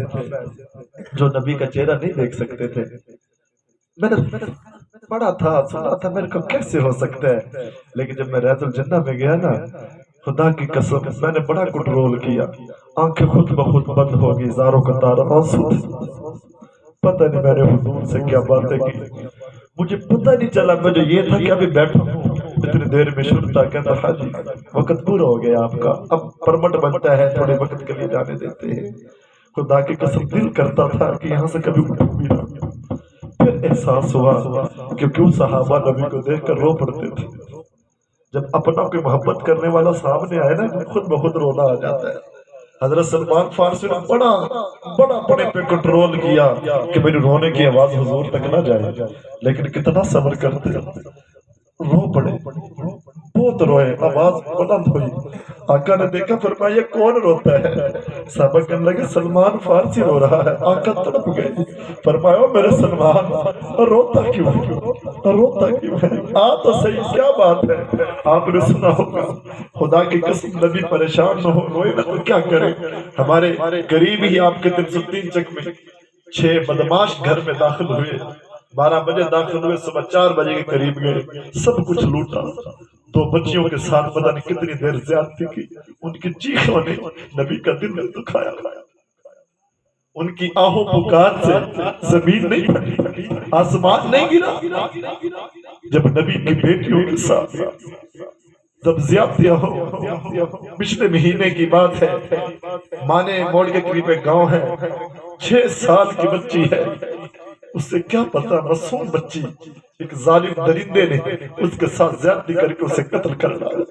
جو نبی کا چہرہ نہیں دیکھ سکتے تھے. میں نے پڑھا تھا, سنا تھا, میرے کو کیسے ہو سکتا ہے. لیکن جب میں ریاض الجنہ میں گیا نا, خدا کی قسم میں نے بڑا کنٹرول کیا. آنکھیں خود بخود بند ہو گئی, زاروں کا تارا آنسو. پتہ نہیں میں نے حضور سے کیا باتیں کی, مجھے پتہ نہیں چلا. مجھے یہ تھا کہ ابھی بیٹھا ہوں, اتنی دیر میں شرطا کہتا حاجی وقت پورا ہو گیا آپ کا, اب پرمٹ بنتا ہے, تھوڑے وقت کے لیے جانے دیتے ہیں. خدا کی قسم دل کرتا تھا کہ یہاں سے کبھی اٹھوں بھی نہ. پھر احساس ہوا کہ کیوں صحابہ نبی کو دیکھ کر رو پڑتے تھے. جب اپنا کوئی محبت کرنے والا سامنے آئے نا, خود بخود رونا آ جاتا ہے. حضرت سلمان فارسی نے بڑا اپنے پہ کنٹرول کیا کہ میری رونے کی آواز حضور تک نہ جائے. لیکن کتنا صبر کرتے, رو پڑے, بہت روئے, آواز بلند ہوئی. آقا نے دیکھا, فرمایا یہ کون روتا ہے؟ صحابہ کہنے لگے سلمان فارسی رو رہا ہے. آقا تڑپ گئے, فرمایا میرے سلمان روتا کیوں ہے, روتا کیوں ہے؟ آ تو صحیح, کیا بات ہے؟ آپ نے سنا ہوگا, خدا کی قسم نبی پریشان نہ ہو, روئے نہ تو کیا کرے. ہمارے قریب ہی آپ کے 303 چک میں 6 بدماش گھر میں داخل ہوئے. 12 بجے داخل ہوئے, صبح 4 بجے کے قریب گئے, سب کچھ لوٹا. 2 بچیوں کے ساتھ پتہ نہیں کتنی دیر زیادتی کی. ان کی چیخوں نے نبی کا دل دکھایا. ان کی آہو پکار سے زمین نہیں پھٹی, آسمان نہیں گرا. جب نبی کی بیٹیوں کے ساتھ جب زیادتیاں ہو, پچھلے مہینے کی بات ہے, مانے موڑ کے قریب ایک گاؤں ہے, 6 سال کی بچی ہے. اس سے کیا پتا, معصوم بچی, ایک ظالم درندے نے اس کے ساتھ زیادتی کر کے اسے قتل کر ڈالا.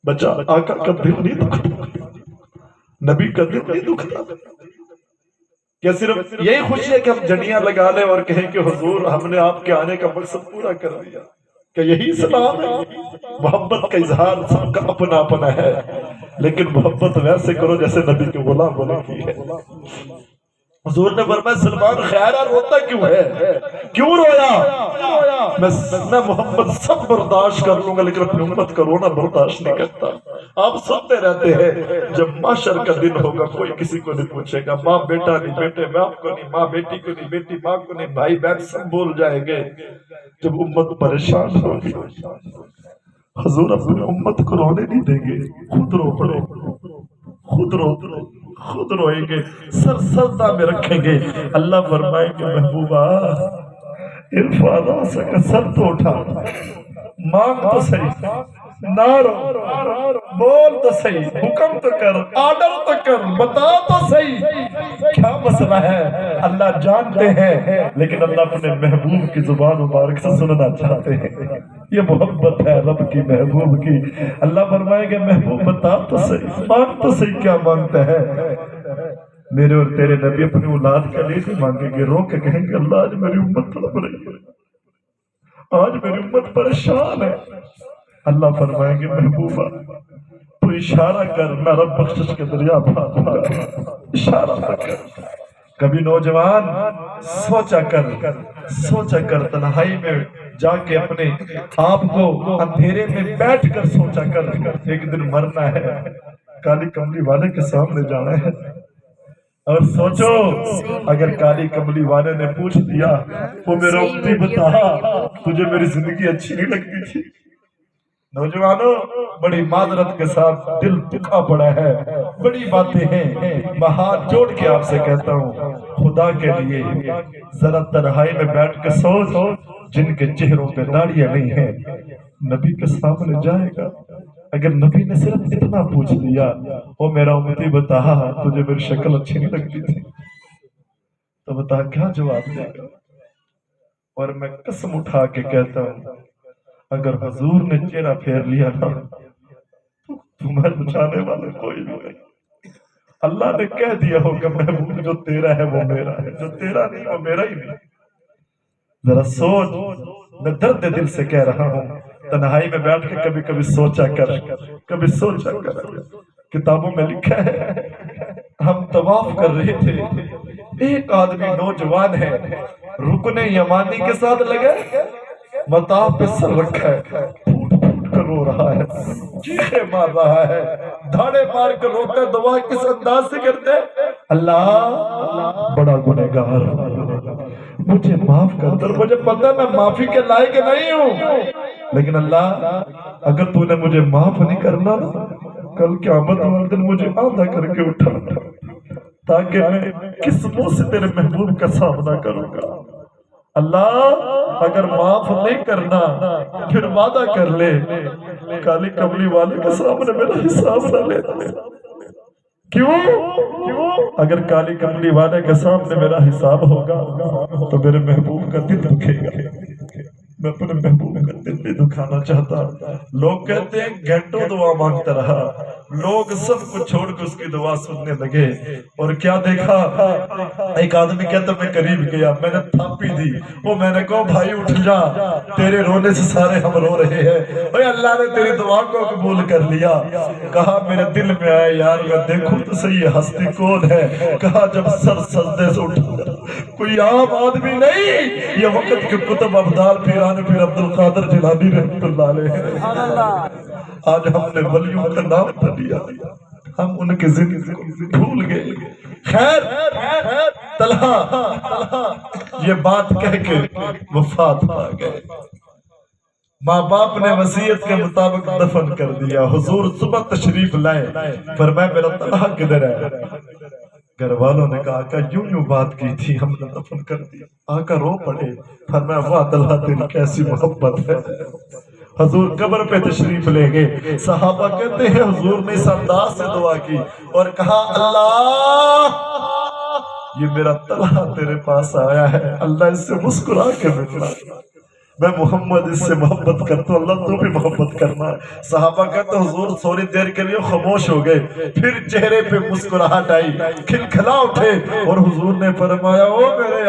بچہ آقا کا دل نہیں دکھتا, نبی کا دل نہیں دکھتا. کیا صرف یہی خوشی ہے کہ ہم جھنڈیاں لگا لیں اور کہیں کہ حضور ہم نے آپ کے آنے کا مقصد پورا کر دیا؟ کہ یہی اسلام ہے؟ محبت کا اظہار سب کا اپنا اپنا ہے, لیکن محبت ویسے کرو جیسے نبی کے غلام نے کی ہے. حضور نے فرمایا سلمان خیرہ روتا کیوں ہے, کیوں رویا؟ میں محمد سب برداشت کر لوں گا, لیکن اپنی امت کا رونا برداشت نہیں کرتا. آپ سنتے رہتے ہیں, جب محشر کا دن ہوگا کوئی کسی کو نہیں پوچھے گا, ماں بیٹا نہیں, بیٹے باپ کو نہیں, ماں بیٹی کو نہیں, بیٹی ماں کو نہیں, بھائی بہن سب بول جائیں گے. جب امت پریشان ہوگی, حضور اپنی امت کو رونے نہیں دیں گے, خود رو پڑے, خود روئیں گے, سر سجدہ میں رکھیں گے. اللہ فرمائے کہ محبوبہ ارفع راسک, سر تو اٹھا, مانگ تو صحیح, نہ رو, بول تو صحیح, حکم تو کر, آرڈر تو کر, بتا تو صحیح کیا مسئلہ ہے. اللہ جانتے ہیں, لیکن اللہ اپنے محبوب کی زبان مبارک سے سننا چاہتے ہیں. یہ محبت ہے رب کی, محبوب کی. اللہ فرمائے گا محبوب بتا تو صحیح, مانگ تو صحیح, کیا مانگتا ہے؟ میرے اور تیرے نبی اپنی اولاد کا نہیں مانگیں گے، رو کے کہیں گے اللہ آج میری امت تڑپ رہی ہے، آج میری امت پریشان ہے۔ اللہ فرمائیں گے محبوبہ تو اشارہ کر، میں رب بخشش کے دریا پھاڑ دوں گا، اشارہ کر۔ کبھی نوجوان سوچا کر تنہائی میں جا کے اپنے آپ کو اندھیرے میں بیٹھ کر سوچا کر، ایک دن مرنا ہے، کالی کملی والے کے سامنے جانا ہے، اور سوچو اگر کالی کملی والے نے پوچھ دیا وہ میرا امتی بتا تجھے میری زندگی اچھی نہیں لگتی تھی؟ نوجوانوں بڑی معذرت کے ساتھ دل دکھا پڑا ہے، بڑی باتیں ہیں، میں ہاتھ جوڑ کے آپ سے کہتا ہوں خدا کے لیے ذرا تنہائی میں بیٹھ کے سوچ، جن کے چہروں پہ داڑیاں نہیں ہیں نبی کے سامنے جائے گا، اگر نبی نے صرف اتنا پوچھ لیا وہ میرا امتی بتا تجھے میری شکل اچھی نہیں لگتی تھی، تو بتا کیا جواب دے گا؟ اور میں قسم اٹھا کے کہتا ہوں اگر حضور نے چہرہ پھیر لیا نا تو تمہیں بچانے والے کوئی نہیں۔ اللہ نے کہہ دیا ہوگا محبوب جو تیرا ہے وہ میرا ہے، جو تیرا نہیں وہ میرا ہی نہیں۔ ذرا سوچ، میں درد دل سے کہہ رہا ہوں، تنہائی میں بیٹھ کے کبھی کبھی سوچا کر۔ کتابوں میں لکھا ہے ہم طواف کر رہے تھے، ایک آدمی نوجوان ہے رکن یمانی کے ساتھ لگے، مطاف پہ سر رکھا ہے، پھوٹ پھوٹ کر رو رہا ہے، چیخے مار رہا ہے، دھاڑے مار کر روتا ہے، دعا کس انداز سے کرتے اللہ بڑا گنہگار مجھے معاف کر دے، مجھے پتہ میں معافی کے لائق نہیں ہوں، لیکن اللہ اگر تو نے مجھے معاف نہیں کرنا کل قیامت والے دن مجھے آدھا کر کے اٹھا تاکہ میں کس منہ سے تیرے محبوب کا سامنا کروں گا۔ اللہ اگر معاف نہیں کرنا پھر وعدہ کر لے کالی کملی والے کے سامنے میرا حساب نہ لے۔ کیوں؟ اگر کالی کملی والے کے سامنے میرا حساب ہوگا تو میرے محبوب کا دل دکھے گا، میں اپنے محبوب کا دل نہیں دکھانا چاہتا۔ لوگ کہتے ہیں گھنٹوں دعا مانگتا رہا، لوگ سب کو چھوڑ کے اس کی دعا سننے لگے، اور کیا دیکھا ایک آدمی کہتا میں قریب گیا، میں نے تھاپی دی، وہ میں نے کہا بھائی اٹھ جا، تیرے رونے سے سارے ہم رو رہے ہیں، اے اللہ نے تیری دعا کو قبول کر لیا۔ کہا میرے دل میں آئے یار میں دیکھوں تو صحیح یہ ہستی کون ہے؟ کہا جب سر سجدے سے اٹھا کوئی عام آدمی نہیں، یہ وقت کے کتب ابدال پیران پیر عبد القادر جیلانی رحمت اللہ علیہ۔ آج ہم نے ولیوں کا نام نہ لیا، ہم ان کی زندگی کو بھول گئے۔ خیر طلحہ یہ بات کہہ کے وفات پا گئے، ماں باپ نے وصیت کے مطابق دفن کر دیا۔ حضور صبح تشریف لائے، فرمایا میرا طلحہ کدھر ہے؟ گھر والوں نے کہا آقا یوں بات کی تھی ہم نے دفن کر دیا۔ آقا رو پڑے، فرمایا واہ طلحہ تیری کیسی محبت ہے۔ حضور قبر پہ تشریف لے گئے، صحابہ کہتے ہیں حضور نے اس انداز سے دعا کی اور کہا اللہ یہ میرا طلحہ تیرے پاس آیا ہے، اللہ اس سے مسکرا کے ملنا، میں محمد اس سے محبت کرتا ہوں، اللہ تو بھی محبت کرنا۔ صحابہ کہتے حضور تھوڑی دیر کے لیے خاموش ہو گئے، پھر چہرے پہ مسکراہٹ آئی، کھلکھلا اٹھے اور حضور نے فرمایا او میرے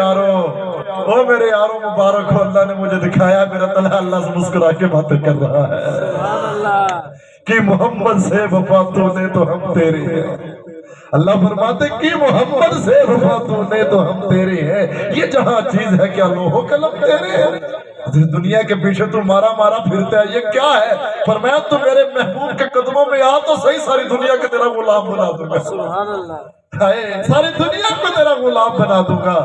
یارو مبارک ہو، اللہ نے مجھے دکھایا میرا طلحہ اللہ سے مسکرا کے باتیں کر رہا ہے کہ محمد سے وفا تو نے تو ہم تیرے ہیں۔ اللہ فرماتے کہ محمد سے وفا تو نے تو ہم تیرے ہیں، یہ جہاں چیز ہے کیا لوح و قلم تیرے ہیں؟ دنیا کے پیچھے تو مارا پھرتا ہے، یہ کیا ہے؟ فرمایا تو میرے محبوب کے قدموں میں آ تو صحیح، ساری دنیا کو تیرا غلام بنا دوں گا، سبحان اللہ، ساری دنیا کو تیرا غلام بنا دوں گا۔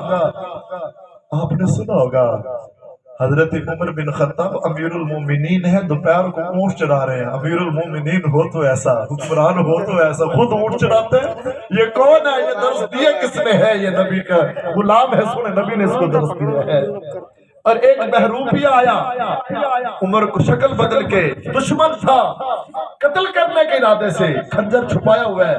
آپ نے سنا ہوگا حضرت عمر بن خطاب امیر المومنین ہے، دوپہر کو اونٹ چرا رہے ہیں، امیر المومنین ہو تو ایسا، حکمران ہو تو ایسا، خود اونٹ چراتے ہیں، یہ کون ہے؟ یہ درس دیا کس نے ہے؟ یہ نبی کا غلام ہے، سنے نبی نے اس کو درس دیا ہے۔ اور ایک محروبی آیا، عمر کو شکل بدل کے، دشمن تھا، قتل کرنے کے ارادے سے، خنجر چھپایا ہوا ہے۔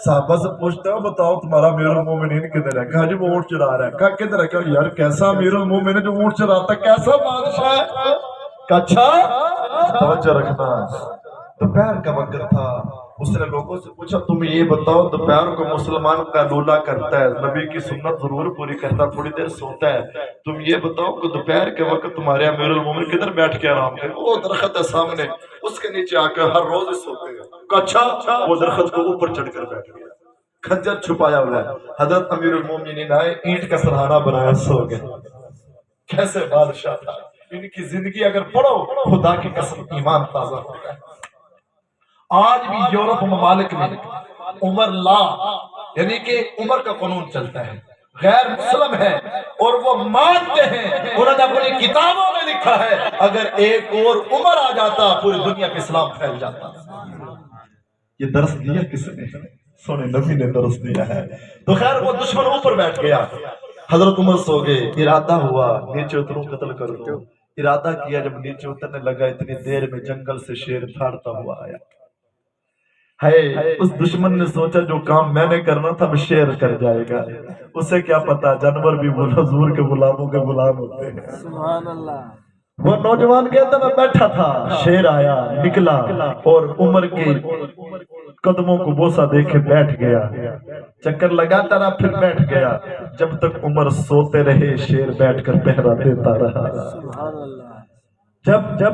صحابہ سے پوچھتے ہیں بتاؤ تمہارا امیر المومنین کدھر ہے؟ کہا جی وہ اونٹ چرا رہا ہے۔ کہا کدھر ہے؟ کہا یار کیسا امیر المومنین جو اونٹ چراتا ہے، کیسا بادشاہ ہے؟ کہا اچھا توجہ رکھنا، دوپہر کا وقت تھا، اس نے لوگوں سے پوچھا تم یہ بتاؤ دوپہر کو مسلمان قیلولہ کرتا ہے، نبی کی سنت ضرور پوری کرتا ہے، تھوڑی دیر سوتا ہے، تم یہ بتاؤ کہ دوپہر کے وقت تمہارے امیر المومنین کدھر بیٹھ کے آرام کرے؟ وہ درخت ہے سامنے، اس کے نیچے آ کر ہر روز سوتے ہیں۔ کہا اچھا، وہ درخت کو اوپر چڑھ کر بیٹھ گیا، خنجر چھپایا ہوا ہے۔ حضرت امیر المومنین آئے، اینٹ کا سرہانہ بنایا، سو گئے۔ کیسے بادشاہ تھا! ان کی زندگی اگر پڑھو خدا کی قسم ایمان تازہ ہوتا ہے۔ آج بھی یورپ ممالک میں عمر لا یعنی کہ عمر کا قانون چلتا ہے، غیر مسلم ہے اور وہ مانتے ہیں، انہوں نے اپنی کتابوں میں لکھا ہے اگر ایک اور عمر آ جاتا پوری دنیا پہ اسلام پھیل جاتا۔ یہ درس دیا کس نے؟ سونے نبی نے درس دیا ہے۔ تو خیر وہ دشمن اوپر بیٹھ گیا، حضرت عمر سو گئے، ارادہ ہوا نیچے اتروں قتل کر دو۔ ارادہ کیا، جب نیچے اترنے لگا اتنی دیر میں جنگل سے شیر دھاڑتا ہوا آیا ہے۔ اس دشمن نے سوچا جو کام میں نے کرنا تھا وہ شیر کر جائے گا، اسے کیا پتا جانور بھی حضور کے غلاموں کے غلام ہوتے ہیں۔ سبحان اللہ۔ وہ نوجوان کہتا میں بیٹھا تھا، شیر آیا نکلا اور عمر کے قدموں کو بوسہ دے کے بیٹھ گیا، چکر لگاتا رہا پھر بیٹھ گیا، جب تک عمر سوتے رہے شیر بیٹھ کر پہرا دیتا رہا۔ سبحان اللہ۔ جب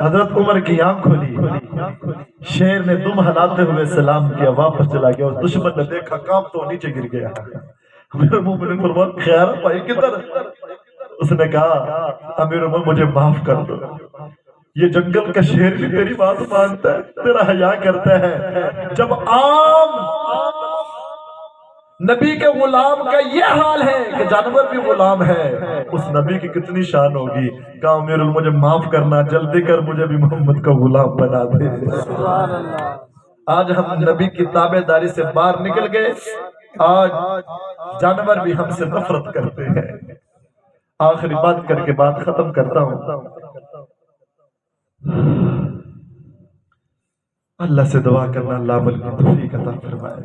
حضرت عمر کی آنکھ کھلی، شیر نے دم ہلاتے ہوئے سلام کیا، واپس چلا گیا۔ اس دشمن نے دیکھا کام تو نیچے گر گیا۔ امیر المومنین فرمایا خیر بھائی کدھر؟ اس نے کہا امیر عمر مجھے معاف کر دو، یہ جنگل کا شیر بھی تیری بات مانتا ہے، تیرا حیا کرتا ہے، جب عام نبی کے غلام کا یہ حال ہے کہ جانور بھی غلام ہے، اس نبی کی کتنی شان ہوگی۔ کہا امیر مجھے معاف کرنا، جلدی کر مجھے بھی محمد کا غلام بنا دے۔ سبحان اللہ۔ آج ہم نبی کی تابع داری سے باہر نکل گئے، آج جانور بھی ہم سے نفرت کرتے ہیں۔ آخری بات کر کے بات ختم کرتا ہوں، اللہ سے دعا کرنا اللہ عمل کی توفیق عطا فرمائے۔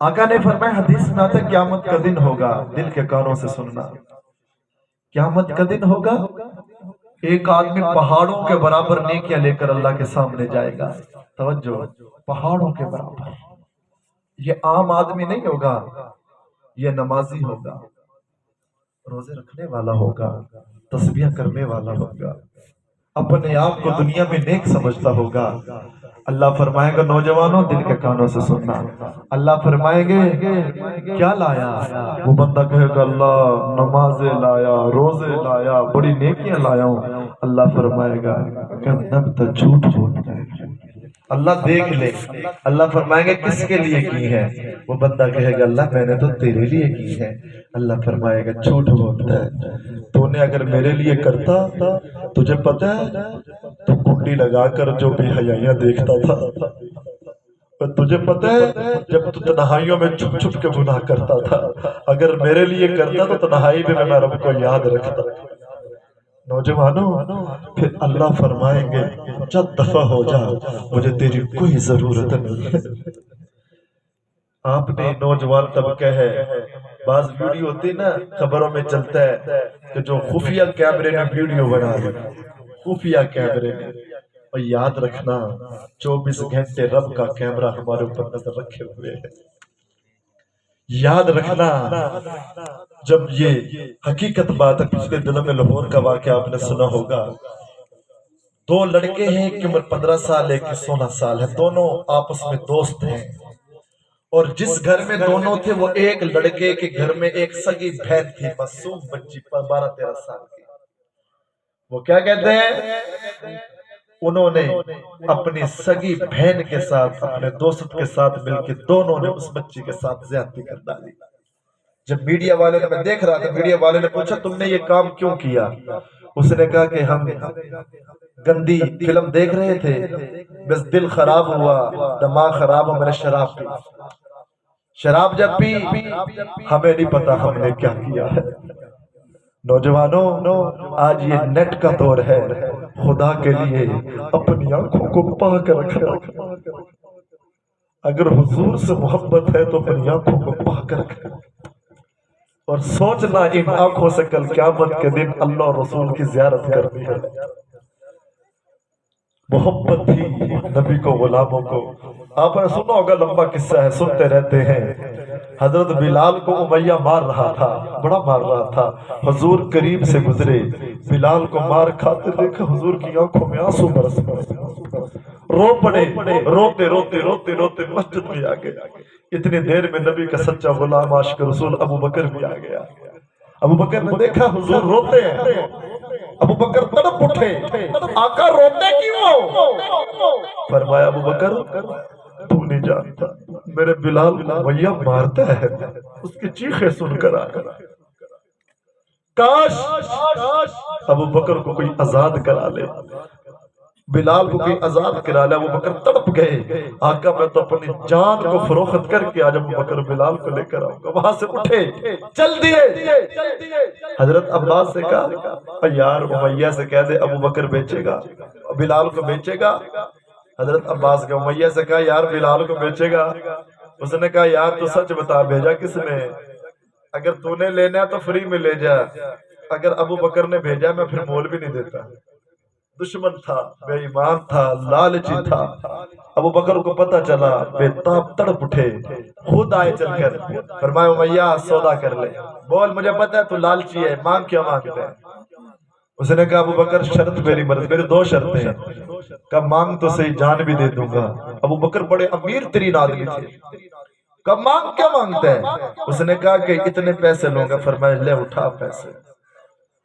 آقا نے فرمایا حدیث میں آتا ہے قیامت کا دن ہوگا، دل کے کانوں سے سننا، قیامت کا دن ہوگا ایک آدمی پہاڑوں کے برابر نیکیاں لے کر اللہ کے سامنے جائے گا۔ توجہ، پہاڑوں کے برابر، یہ عام آدمی نہیں ہوگا، یہ نمازی ہوگا، روزے رکھنے والا ہوگا، تسبیح کرنے والا ہوگا، اپنے آپ کو دنیا میں نیک سمجھتا ہوگا۔ اللہ فرمائے گا نوجوانوں دل کے کانوں سے سننا، اللہ فرمائے گے کیا لایا؟ وہ بندہ کہے گا اللہ نمازیں لایا، روزے لایا، بڑی نیکیاں لایا ہوں۔ اللہ فرمائے گا کذبت، جھوٹ بولتا ہے۔ اللہ دیکھ لے، اللہ فرمائے گا کس کے لیے کی ہے؟ وہ بندہ کہے گا اللہ میں نے تو تیرے لیے کی ہے۔ اللہ فرمائے گا جھوٹ بولتا ہے، تو نے اگر میرے لیے کرتا تجھے پتہ ہے تو کنڈی لگا کر جو بے حیائیاں دیکھتا تھا، تجھے پتہ ہے جب تو تنہائیوں میں چھپ چھپ کے گناہ کرتا تھا، اگر میرے لیے کرتا تو تنہائی میں میں رب کو یاد رکھتا۔ نوجوانوں پھر اللہ فرمائیں گے جب دفع ہو جا، مجھے تیری کوئی ضرورت نہیں ہے۔ آپ نے نوجوان طبقہ ہے، بعض ویڈیو ہوتی نا خبروں میں چلتا ہے کہ جو خفیہ کیمرے نے ویڈیو بنا دی، خفیہ کیمرے نے، اور یاد رکھنا 24 گھنٹے رب کا کیمرہ ہمارے اوپر نظر رکھے ہوئے ہے۔ یاد رکھنا جب یہ حقیقت بات ہے، پچھلے دنوں میں لاہور کا واقعہ آپ نے سنا ہوگا، دو لڑکے ہیں، ایک کی عمر 15 سال ایک کی 16 سال ہے، دونوں آپس میں دوست ہیں، اور جس گھر میں دونوں تھے وہ ایک لڑکے کے گھر میں ایک سگی بہن تھی، معصوم بچی 12-13 سال کی۔ وہ کیا کہتے ہیں؟ انہوں نے اپنی سگی بہن کے ساتھ اپنے دوست کے ساتھ مل کے دونوں نے اس بچی کے ساتھ زیادتی کر ڈالی۔ جب میڈیا والے نے، میں دیکھ رہا تھا، میڈیا والے نے پوچھا تم نے یہ کام کیوں کیا؟ اس نے کہا کہ ہم گندی فلم دیکھ رہے تھے، بس دل خراب ہوا، دماغ خراب ہوا، میں نے شراب پی۔ شراب جب پی ہمیں نہیں پتا ہم نے کیا کیا ہے۔ نوجوانوں آج یہ نیٹ کا دور ہے، خدا کے لیے اپنی آنکھوں کو پاک رکھنا، اگر حضور سے محبت ہے تو اپنی آنکھوں کو پاک رکھنا، اور سوچنا ان آنکھوں سے کل قیامت کے دن اللہ اور رسول کی زیارت کرنی ہے۔ محبت تھی نبی کو غلاموں کو. آپ نے سنا ہوگا لمبا قصہ ہے سنتے رہتے ہیں. حضرت بلال کو امیہ مار رہا تھا, بڑا مار رہا تھا. حضور قریب سے گزرے, بلال کو مار کھاتے دیکھا, حضور کی آنکھوں میں آنسو برس پڑے, رو پڑے, روتے روتے روتے روتے مسجد میں آ گئے. اتنی دیر میں نبی کا سچا غلام عاشق رسول ابو بکر بھی آ گیا. ابو بکر نے دیکھا حضور روتے ہیں. ابو بکر تڑپ اٹھے, آقا روتے کیوں؟ فرمایا ابو بکر تو نہیں جانتا میرے بلال امیہ مارتا ہے, اس کی چیخیں سن کر آیا. کاش ابو بکر کو کوئی آزاد کرا لے, بلال کو کوئی آزاد کرا لے. ابو بکر تڑپ گئے, آقا میں تو اپنی جان کو فروخت کر کے آج ابو بکر بلال کو لے کر آؤں گا. وہاں سے اٹھے, چل دیے. حضرت عباس سے کہا یار امیہ سے کہہ دے ابو بکر بیچے گا, بلال کو بیچے گا. حضرت عباس کے امیہ سے کہا یار بلال کو بیچے گا. اس نے کہا یار تو سچ بتا بھیجا کس نے؟ اگر تو نے لینا ہے تو فری میں لے جا, اگر ابو بکر نے بھیجا میں پھر مول بھی نہیں دیتا. دشمن تھا, بے ایمان تھا, لالچی تھا. ابو بکر کو پتہ چلا, بے تاب تڑپ اٹھے, خود آئے چل کر. فرمایا امیہ سودا کر لے, بول مجھے پتہ ہے تو لالچی ہے, مانگ کیا مانگتا ہے؟ اس نے کہا ابو بکر شرط میری مرضی, میرے دو شرطیں ہیں. کہا مانگ تو صحیح جان بھی دے دوں گا. ابو بکر بڑے امیر ترین آدمی تھے. کہا مانگ کیا مانگتا ہے؟ اس نے کہا کہ اتنے پیسے لوں گا. فرمایا لے اٹھا پیسے.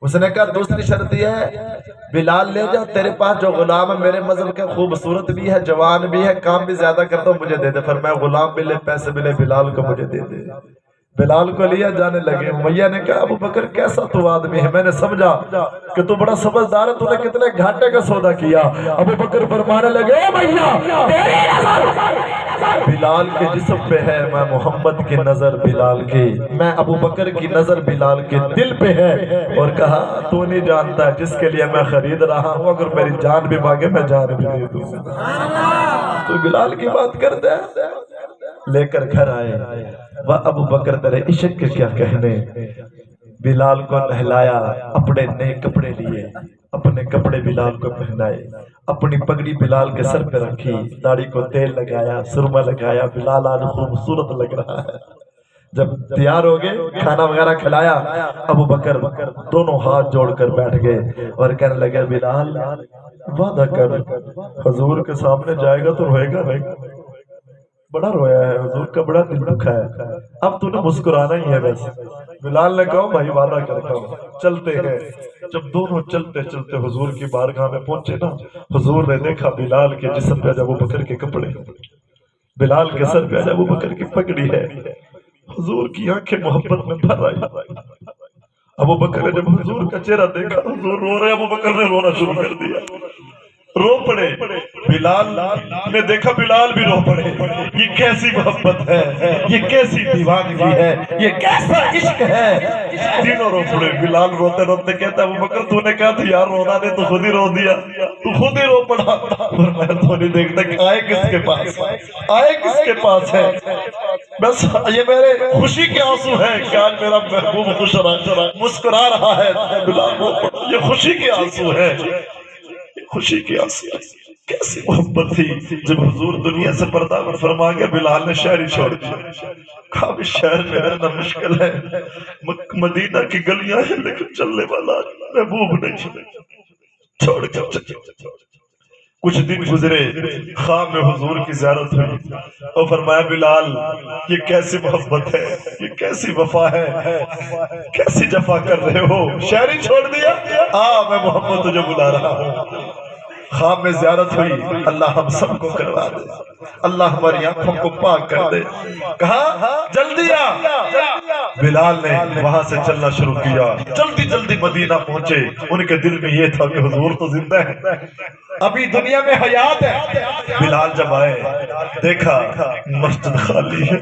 اس نے کہا دوسری شرط یہ ہے بلال لے جا, تیرے پاس جو غلام ہے میرے مذہب کا خوبصورت بھی ہے, جوان بھی ہے, کام بھی زیادہ کرتا ہوں, مجھے دے دے. فرمایا غلام بھی لے, پیسے بھی لے, بلال کو مجھے دے دے. بلال کو لیا, جانے لگے. امیہ نے کہا ابو بکر کیسا تو آدمی ہے, میں نے سمجھا کہ تو بڑا سمجھدار ہے, تو نے کتنے گھاٹے کا سودا کیا. ابو بکر فرمانے لگے امیہ بلال کے جسم پہ ہے, میں محمد کی نظر بلال کی, میں ابو بکر کی نظر بلال کے دل پہ ہے. اور کہا تو نہیں جانتا جس کے لیے میں خرید رہا ہوں, اگر میری جان بھی مانگے میں جان بھی دے دوں. تو بلال کی بات کرتے ہیں. لے کر گھر آئے. وہ ابو بکر تیرے عشق کے کیا کہنے, بلال کو نہلایا, اپنے نئے کپڑے لیے, اپنے کپڑے بلال کو پہنائے, اپنی پگڑی بلال کے سر پہ رکھی, داڑھی کو تیل لگایا, سرما لگایا. بلال آج خوبصورت لگ رہا ہے. جب تیار ہو گئے, کھانا وغیرہ کھلایا, ابو بکر دونوں ہاتھ جوڑ کر بیٹھ گئے اور کہنے لگے بلال وعدہ کر حضور کے سامنے جائے گا تو روئے گا نہیں؟ بڑا رویا ہے, حضور کا بڑا دل دکھا ہے, اب تو نے مسکرانا ہی ہے بس. بلال نے کہا بھائی وعدہ کرتا ہوں, چلتے ہیں. جب دونوں چلتے چلتے حضور کی بارگاہ میں پہنچے نا, حضور نے دیکھا بلال کے جسم پہ ابو بکر کے کپڑے, بلال کے سر پہ ابو بکر کی پگڑی ہے. حضور کی آنکھیں محبت میں بھر آئی. ابو بکر نے جب حضور کا چہرہ دیکھا, حضور رو رہے, ابو بکر نے رونا شروع کر دیا, رو پڑے. بلال نے دیکھا, بلال بھی رو پڑے. یہ کیسی محبت ہے, یہ کیسی دیوانگی ہے, یہ کیسا عشق ہے. تینوں رو پڑے. بلال روتے روتے کہتا ابو بکر تو نے کہا تھا یار رونا دے, تو خود ہی رو دیا, تو خود ہی رو پڑا. اور میں تو نہیں دیکھتا کہ آئے کس کے پاس, آئے کس کے پاس ہے. بس یہ میرے خوشی کے آنسو ہے کہ آج میرا محبوب خوش مسکرا رہا ہے. بلال رو پڑا. یہ خوشی کے آنسو ہے, خوشی کی آنسو. کیسی محبت تھی. جب حضور دنیا سے پردہ فرما گیا, بلال نے شہر ہی چھوڑ دیا. کہا بھی شہر میں رہنا مشکل ہے, مدینہ کی گلیاں ہیں لیکن چلنے والا محبوب نہیں. چھوڑ کے کچھ دن گزرے, خواب میں حضور کی زیارت ہوئی اور فرمایا بلال یہ کیسی محبت ہے, یہ کیسی وفا ہے, کیسی جفا کر رہے ہو, شہری چھوڑ دیا. میں محمد تجھے بلا رہا ہوں. خواب میں زیارت ہوئی. اللہ ہم سب کو کروا دے, اللہ ہماری آنکھوں کو پاک کر دے. کہا جلدی آ. بلال نے وہاں سے چلنا شروع کیا. جلدی جلدی مدینہ پہنچے. ان کے دل میں یہ تھا کہ حضور تو زندہ ہے, ابھی دنیا میں حیات ہے. بلال جب آئے, دیکھا مسجد خالی ہے,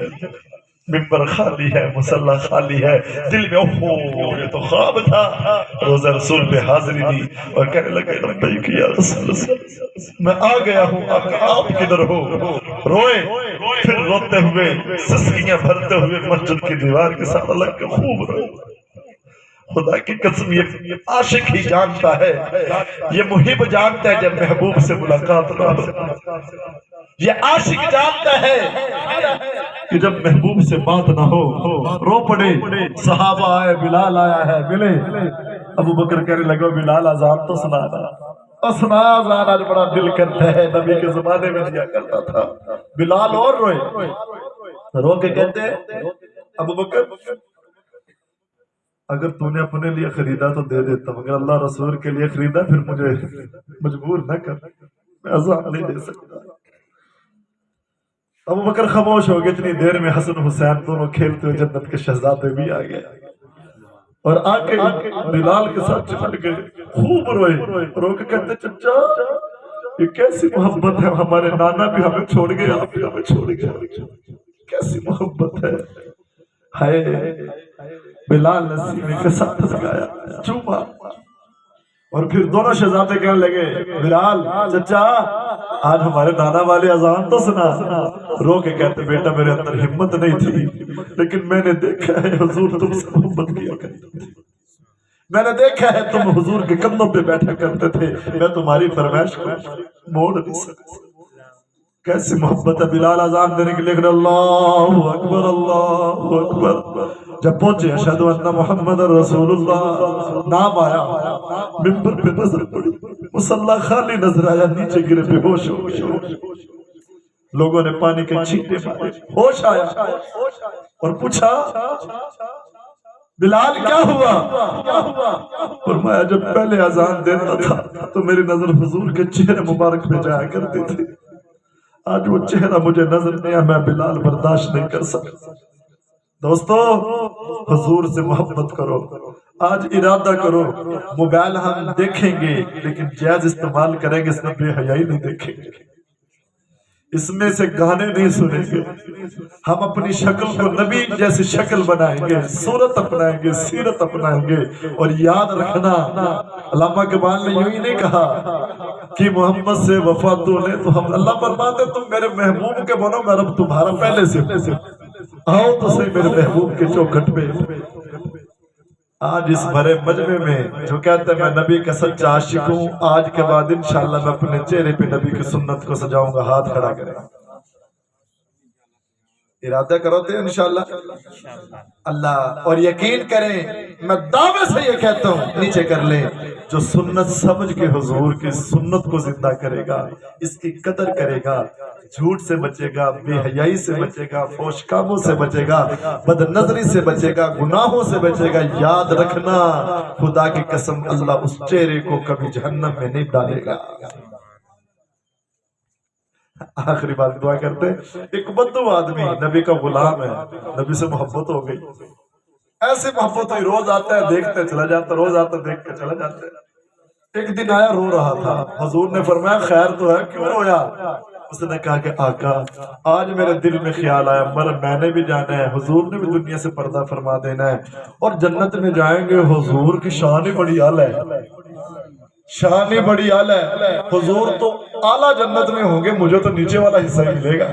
ممبر خالی ہے, مصلی خالی ہے. دل میں اوہ یہ تو خواب تھا. روزہ رسول پہ حاضری دی اور کہنے لگے لبیک یا رسول اللہ, میں آ گیا ہوں, آپ کدھر ہو؟ روئے. پھر روتے ہوئے, سسکیاں بھرتے ہوئے مسجد کی دیوار کے ساتھ لگ کے خوب روئے. خدا کی قسم یہ عاشق ہی جانتا ہے، یہ محب جانتا ہے جب محبوب سے ملاقات نہ ہو، یہ عاشق جانتا ہے کہ جب محبوب سے بات نہ ہو۔ رو پڑے صحابہ آئے، بلال آیا ہے، ملے۔ ابو بکر کہنے لگا بلال اذان تو سنانا، اور سنا اذان، آج بڑا دل کرتا ہے، نبی کے زمانے میں دیا کرتا تھا۔ بلال اور روئے، رو کے کہتے ابو بکر اگر تو نے اپنے لیے خریدا تو دے دیتا ہوں، اگر اللہ رسول کے لیے خریدا پھر مجھے مجبور نہ کر، میں اذان نہیں دے سکتا۔ ابو بکر خاموش ہو گئے، اتنی دیر میں حسن حسین دونوں کھیلتے ہوئے جنت کے شہزادے بھی آ گئے، اور آ کے بلال کے ساتھ چمٹ گئے، خوب روئے، رو کے کہتے چچا یہ کیسی محبت ہے، ہمارے نانا بھی ہمیں چھوڑ گئے، آپ بھی ہمیں چھوڑ گئے، کیسی محبت ہے۔ ہائے بلال نے سینے کے ساتھ لگایا، چوما، اور پھر دونوں شہزادے کہنے لگے بلال چچا آج ہمارے نانا والے اذان تو سنا۔ رو کے کہتے بیٹا میرے اندر ہمت نہیں تھی، لیکن میں نے دیکھا ہے حضور تم سے محبت کیا کرتے تھے، میں نے دیکھا ہے تم حضور کے قدموں پہ بیٹھا کرتے تھے، میں تمہاری فرمائش کو موڑ نہیں سکتا۔ کیسی محبت ہے۔ بلال اذان دینے کے لیے اللہ اکبر اللہ اکبر، جب پہنچے اشہد ان محمد رسول اللہ، نام آیا، ممبر پہ نظر پڑی، مصلی خالی نظر آیا، نیچے گرے بے ہوش ہو گئے، لوگوں نے پانی کے چھینٹے مارے، ہوش آیا اور پوچھا بلال کیا ہوا؟ فرمایا جب پہلے اذان دیتا تھا تو میری نظر حضور کے چہرے مبارک پہ جایا کرتی تھی، آج وہ چہرہ مجھے نظر نہیں آیا، میں بلال برداشت نہیں کر سکتا۔ دوستو حضور سے محبت کرو، آج ارادہ کرو، موبائل ہم دیکھیں گے لیکن جائز استعمال کریں گے، اس میں بے حیائی نہیں دیکھیں گے، اس میں سے گانے نہیں سنیں گے، ہم اپنی شکل کو نبی جیسی شکل بنائیں گے، صورت اپنائیں گے، سیرت اپنائیں گے۔ اور یاد رکھنا علامہ اقبال نے یوں ہی نہیں کہا کہ محمد سے وفا تو لے، تو ہم اللہ فرماتے تم میرے محبوب کے بنو، میں رب تمہارا پہلے سے آؤ تو صحیح میرے محبوب کے چوکھٹ پہ۔ آج اس بھرے مجمع میں جو کہتا ہے میں نبی کا سچا عاشق ہوں، آج کے بعد انشاءاللہ میں اپنے چہرے پہ نبی کی سنت کو سجاؤں گا، ہاتھ کھڑا کریں، ارادہ کرو تو انشاءاللہ اللہ، اور یقین کریں میں دعوے سے یہ کہتا ہوں، نیچے کر لیں، جو سنت سمجھ کے حضور کی سنت کو زندہ کرے گا، اس کی قدر کرے گا، جھوٹ سے بچے گا، بے حیائی سے بچے گا، فحش کاموں سے بچے گا، بد نظری سے بچے گا، گناہوں سے بچے گا، یاد رکھنا خدا کی قسم اللہ اس چہرے کو کبھی جہنم میں نہیں ڈالے گا۔ آخری بات دعا کرتے، ایک بدو آدمی نبی کا غلام ہے، نبی سے محبت ہو گئی، ایسے محبت ہوئی، روز آتا ہے دیکھتے چلا جاتا، روز آتا دیکھ کے چلا جاتا ہے۔ ایک دن آیا رو رہا تھا، حضور نے فرمایا خیر تو ہے، کیوں رویا؟ اس نے کہا کہ آقا آج میرے دل میں خیال آیا میں نے بھی جانا ہے، حضور نے بھی دنیا سے پردہ فرما دینا ہے، اور جنت میں جائیں گے، حضور کی شان ہی بڑی اعلیٰ ہے، شان ہی بڑی اعلیٰ ہے، حضور تو اعلیٰ جنت میں ہوں گے، مجھے تو نیچے والا حصہ ہی ملے گا۔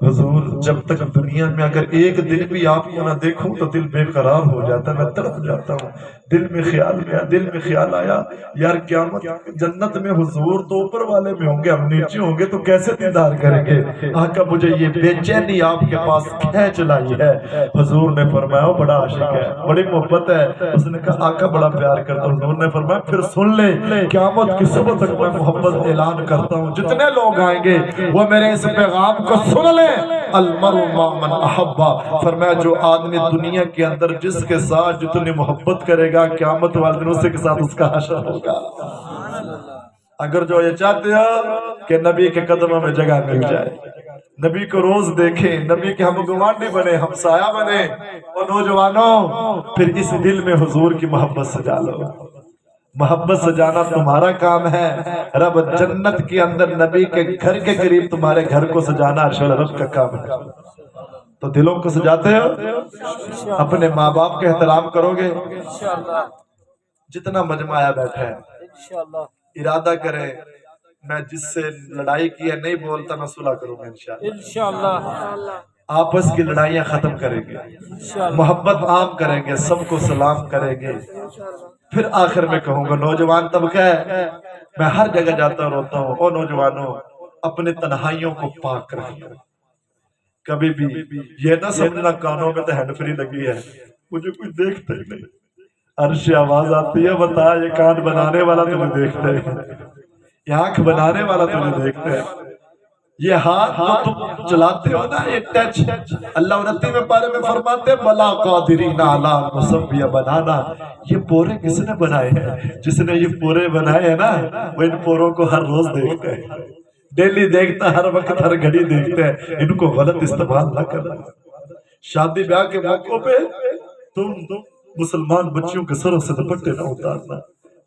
حضور جب تک دنیا میں اگر ایک دن بھی آپ کو نہ دیکھوں تو دل بے قرار ہو جاتا، میں تڑپ جاتا ہوں۔ دل میں خیال آیا یار قیامت جنت میں حضور تو اوپر والے میں ہوں گے، ہم نیچے ہوں گے تو کیسے دیدار کریں گے؟ آقا مجھے یہ بے چینی آپ کے پاس کھینچ لائی ہے۔ حضور نے فرمایا بڑا عاشق ہے، بڑی محبت ہے۔ اس نے کہا آقا بڑا پیار کرتا ہوں۔ حضور نے فرمایا پھر سن لے، قیامت کی صبح تک میں محبت اعلان کرتا ہوں، جتنے لوگ آئیں گے وہ میرے اس پیغام کو سن لیں۔ المرء مع من احبا، فرمایا جو آدمی دنیا کے اندر جس کے ساتھ جتنی محبت کرے گا قیامت والے دن اسی کے ساتھ اس کا حشر ہوگا۔ اگر جو یہ چاہتے ہو کہ نبی کے قدموں میں جگہ مل جائے، نبی کو روز دیکھیں، نبی کے ہم گوانڈی بنے، ہم سایہ بنے، اور نوجوانوں پھر اس دل میں حضور کی محبت سجا لو۔ محبت سجانا تمہارا کام ہے، رب جنت کے اندر نبی کے گھر کے قریب تمہارے گھر کو سجانا عرش رب کا کام ہے۔ تو دلوں کو سجاتے ہو، اپنے ماں باپ کے احترام کرو گے، جتنا مجمع آیا بیٹھا ہے ارادہ کریں میں جس سے لڑائی کی ہے نہیں بولتا، میں صلح کروں گا انشاءاللہ۔ آپس کی لڑائیاں ختم کریں گے، محبت عام کریں گے، سب کو سلام کریں گے۔ پھر آخر میں کہوں گا نوجوان طبقہ ہے، میں ہر جگہ جاتا روتا ہوں، او نوجوانوں اپنے تنہائیوں کو پاک رکھو، کبھی بھی یہ نہ سمجھنا کانوں میں تو ہینڈ فری لگی ہے مجھے کوئی دیکھتا ہی نہیں، عرش آواز آتی ہے بتا یہ کان بنانے والا تمہیں دیکھتا ہے، یہ آنکھ بنانے والا تمہیں دیکھتا ہے، یہ ہاتھ جو تم چلاتے ہو نا یہ ٹچ، اللہ 29ویں پارے میں فرماتے ہیں بلا قادرین علی مسویہ بنانا، یہ پورے کس نے بنائے ہیں؟ جس نے یہ پورے بنائے ہیں نا وہ ان پوروں کو ہر روز دیکھتا ہے، ڈیلی دیکھتا ہے، ہر وقت ہر گھڑی دیکھتا ہے، ان کو غلط استعمال نہ کرنا۔ شادی بیاہ کے موقعوں پہ تم مسلمان بچیوں کے سروں سے دوپٹے نہ اتارنا،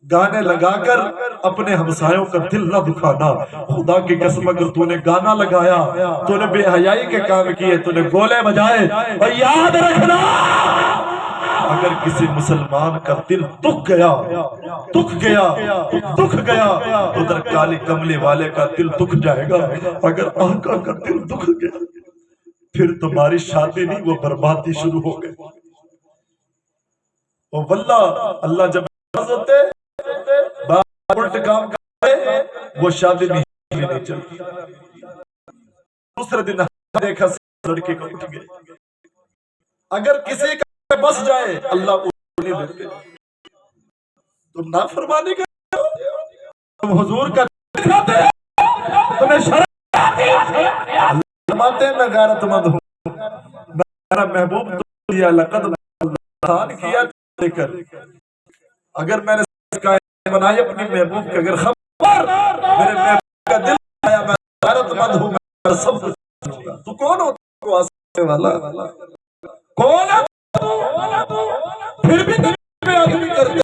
گانے لگا کر اپنے ہمسایوں کا دل نہ دکھانا، خدا کی قسم اگر تو نے گانا لگایا، تو نے بے حیائی کے کام کیے، تو نے گولے بجائے، اور یاد رکھنا اگر کسی مسلمان کا دل دکھ گیا ادھر کالی کملی والے کا دل دکھ جائے گا، اگر آقا کا دل دکھ گیا پھر تمہاری شادی نہیں وہ بربادی شروع ہو گئی۔ اور واللہ اللہ جب ہوتے الٹ کام کرے وہ شادی نہیں چلتی۔ دوسرے دن دیکھا لڑکی کو اٹھ گئے، اگر کسی کا بس جائے اللہ کو نہیں دیتے، تم نافرمانی کرتے ہو، تم حضور کا دکھاتے ہو، تمہیں شرم آتی ہے، اللہ فرماتے ہیں میں غیرت مند ہوں، میرا محبوب تو دیا لقد اللہ کیا لے کر، اگر میں نے بنائی اپنی محبوب کے اگر خبر میرے محبوب کا دل آیا میں غیرت مند ہوں، میں سب کچھ ہوں گا۔ تو کون ہوتا ہے آسنے والا؟ کون ہے پھر بھی میں آدمی کرتے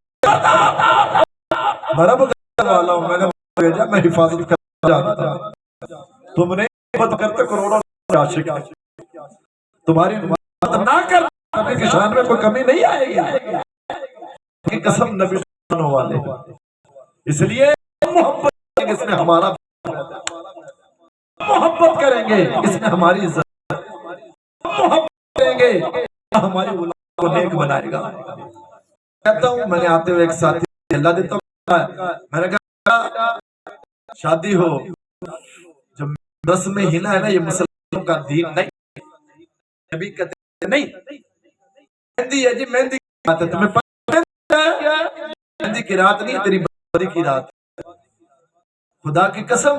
میں رب کرنے والا ہوں، میں نے بھیجا میں حفاظت کرنا جانتا ہوں، تم نے حفاظت کرتے کروڑوں عاشق تمہاری حفاظت نہ کر نبی کی شان میں کوئی کمی نہیں آئے گی کی قسم نبی والے، اس لیے محبت کریں گے اس میں ہمارا محبت کریں گے اس میں ہماری عزت، محبت کریں گے ہماری اولاد کو نیک بنائے گا۔ کہتا ہوں میں نے آتے ہوئے ایک ساتھی اللہ دیتا ہوں، میں نے کہا شادی ہو جب رسم ہنا ہے نا یہ مسلمانوں کا دین نہیں، نبی کہتے نہیں مہندی ہے جی مہندی کی بات ہے، تمہیں مہندی کی رات نہیں تیری بدی کی رات، خدا کی قسم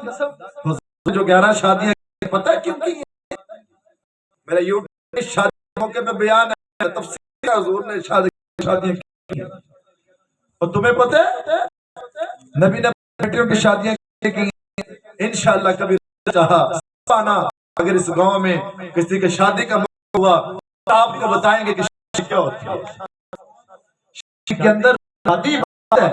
جو 11 شادیاں پتہ ہے کیوں کی میرا یوٹیوب شادی موقع میں بیان ہے، تفسیر حضور نے شادیاں کی، اور تمہیں پتہ ہے نبی نے بیٹیوں کی شادیاں کی، انشاءاللہ کبھی چاہا پانا اگر اس گاؤں میں کسی کے شادی کا موقع ہوا تو آپ کو بتائیں گے کہ شادی کیا ہوتی ہے، شادی کے اندر شادی بات ہے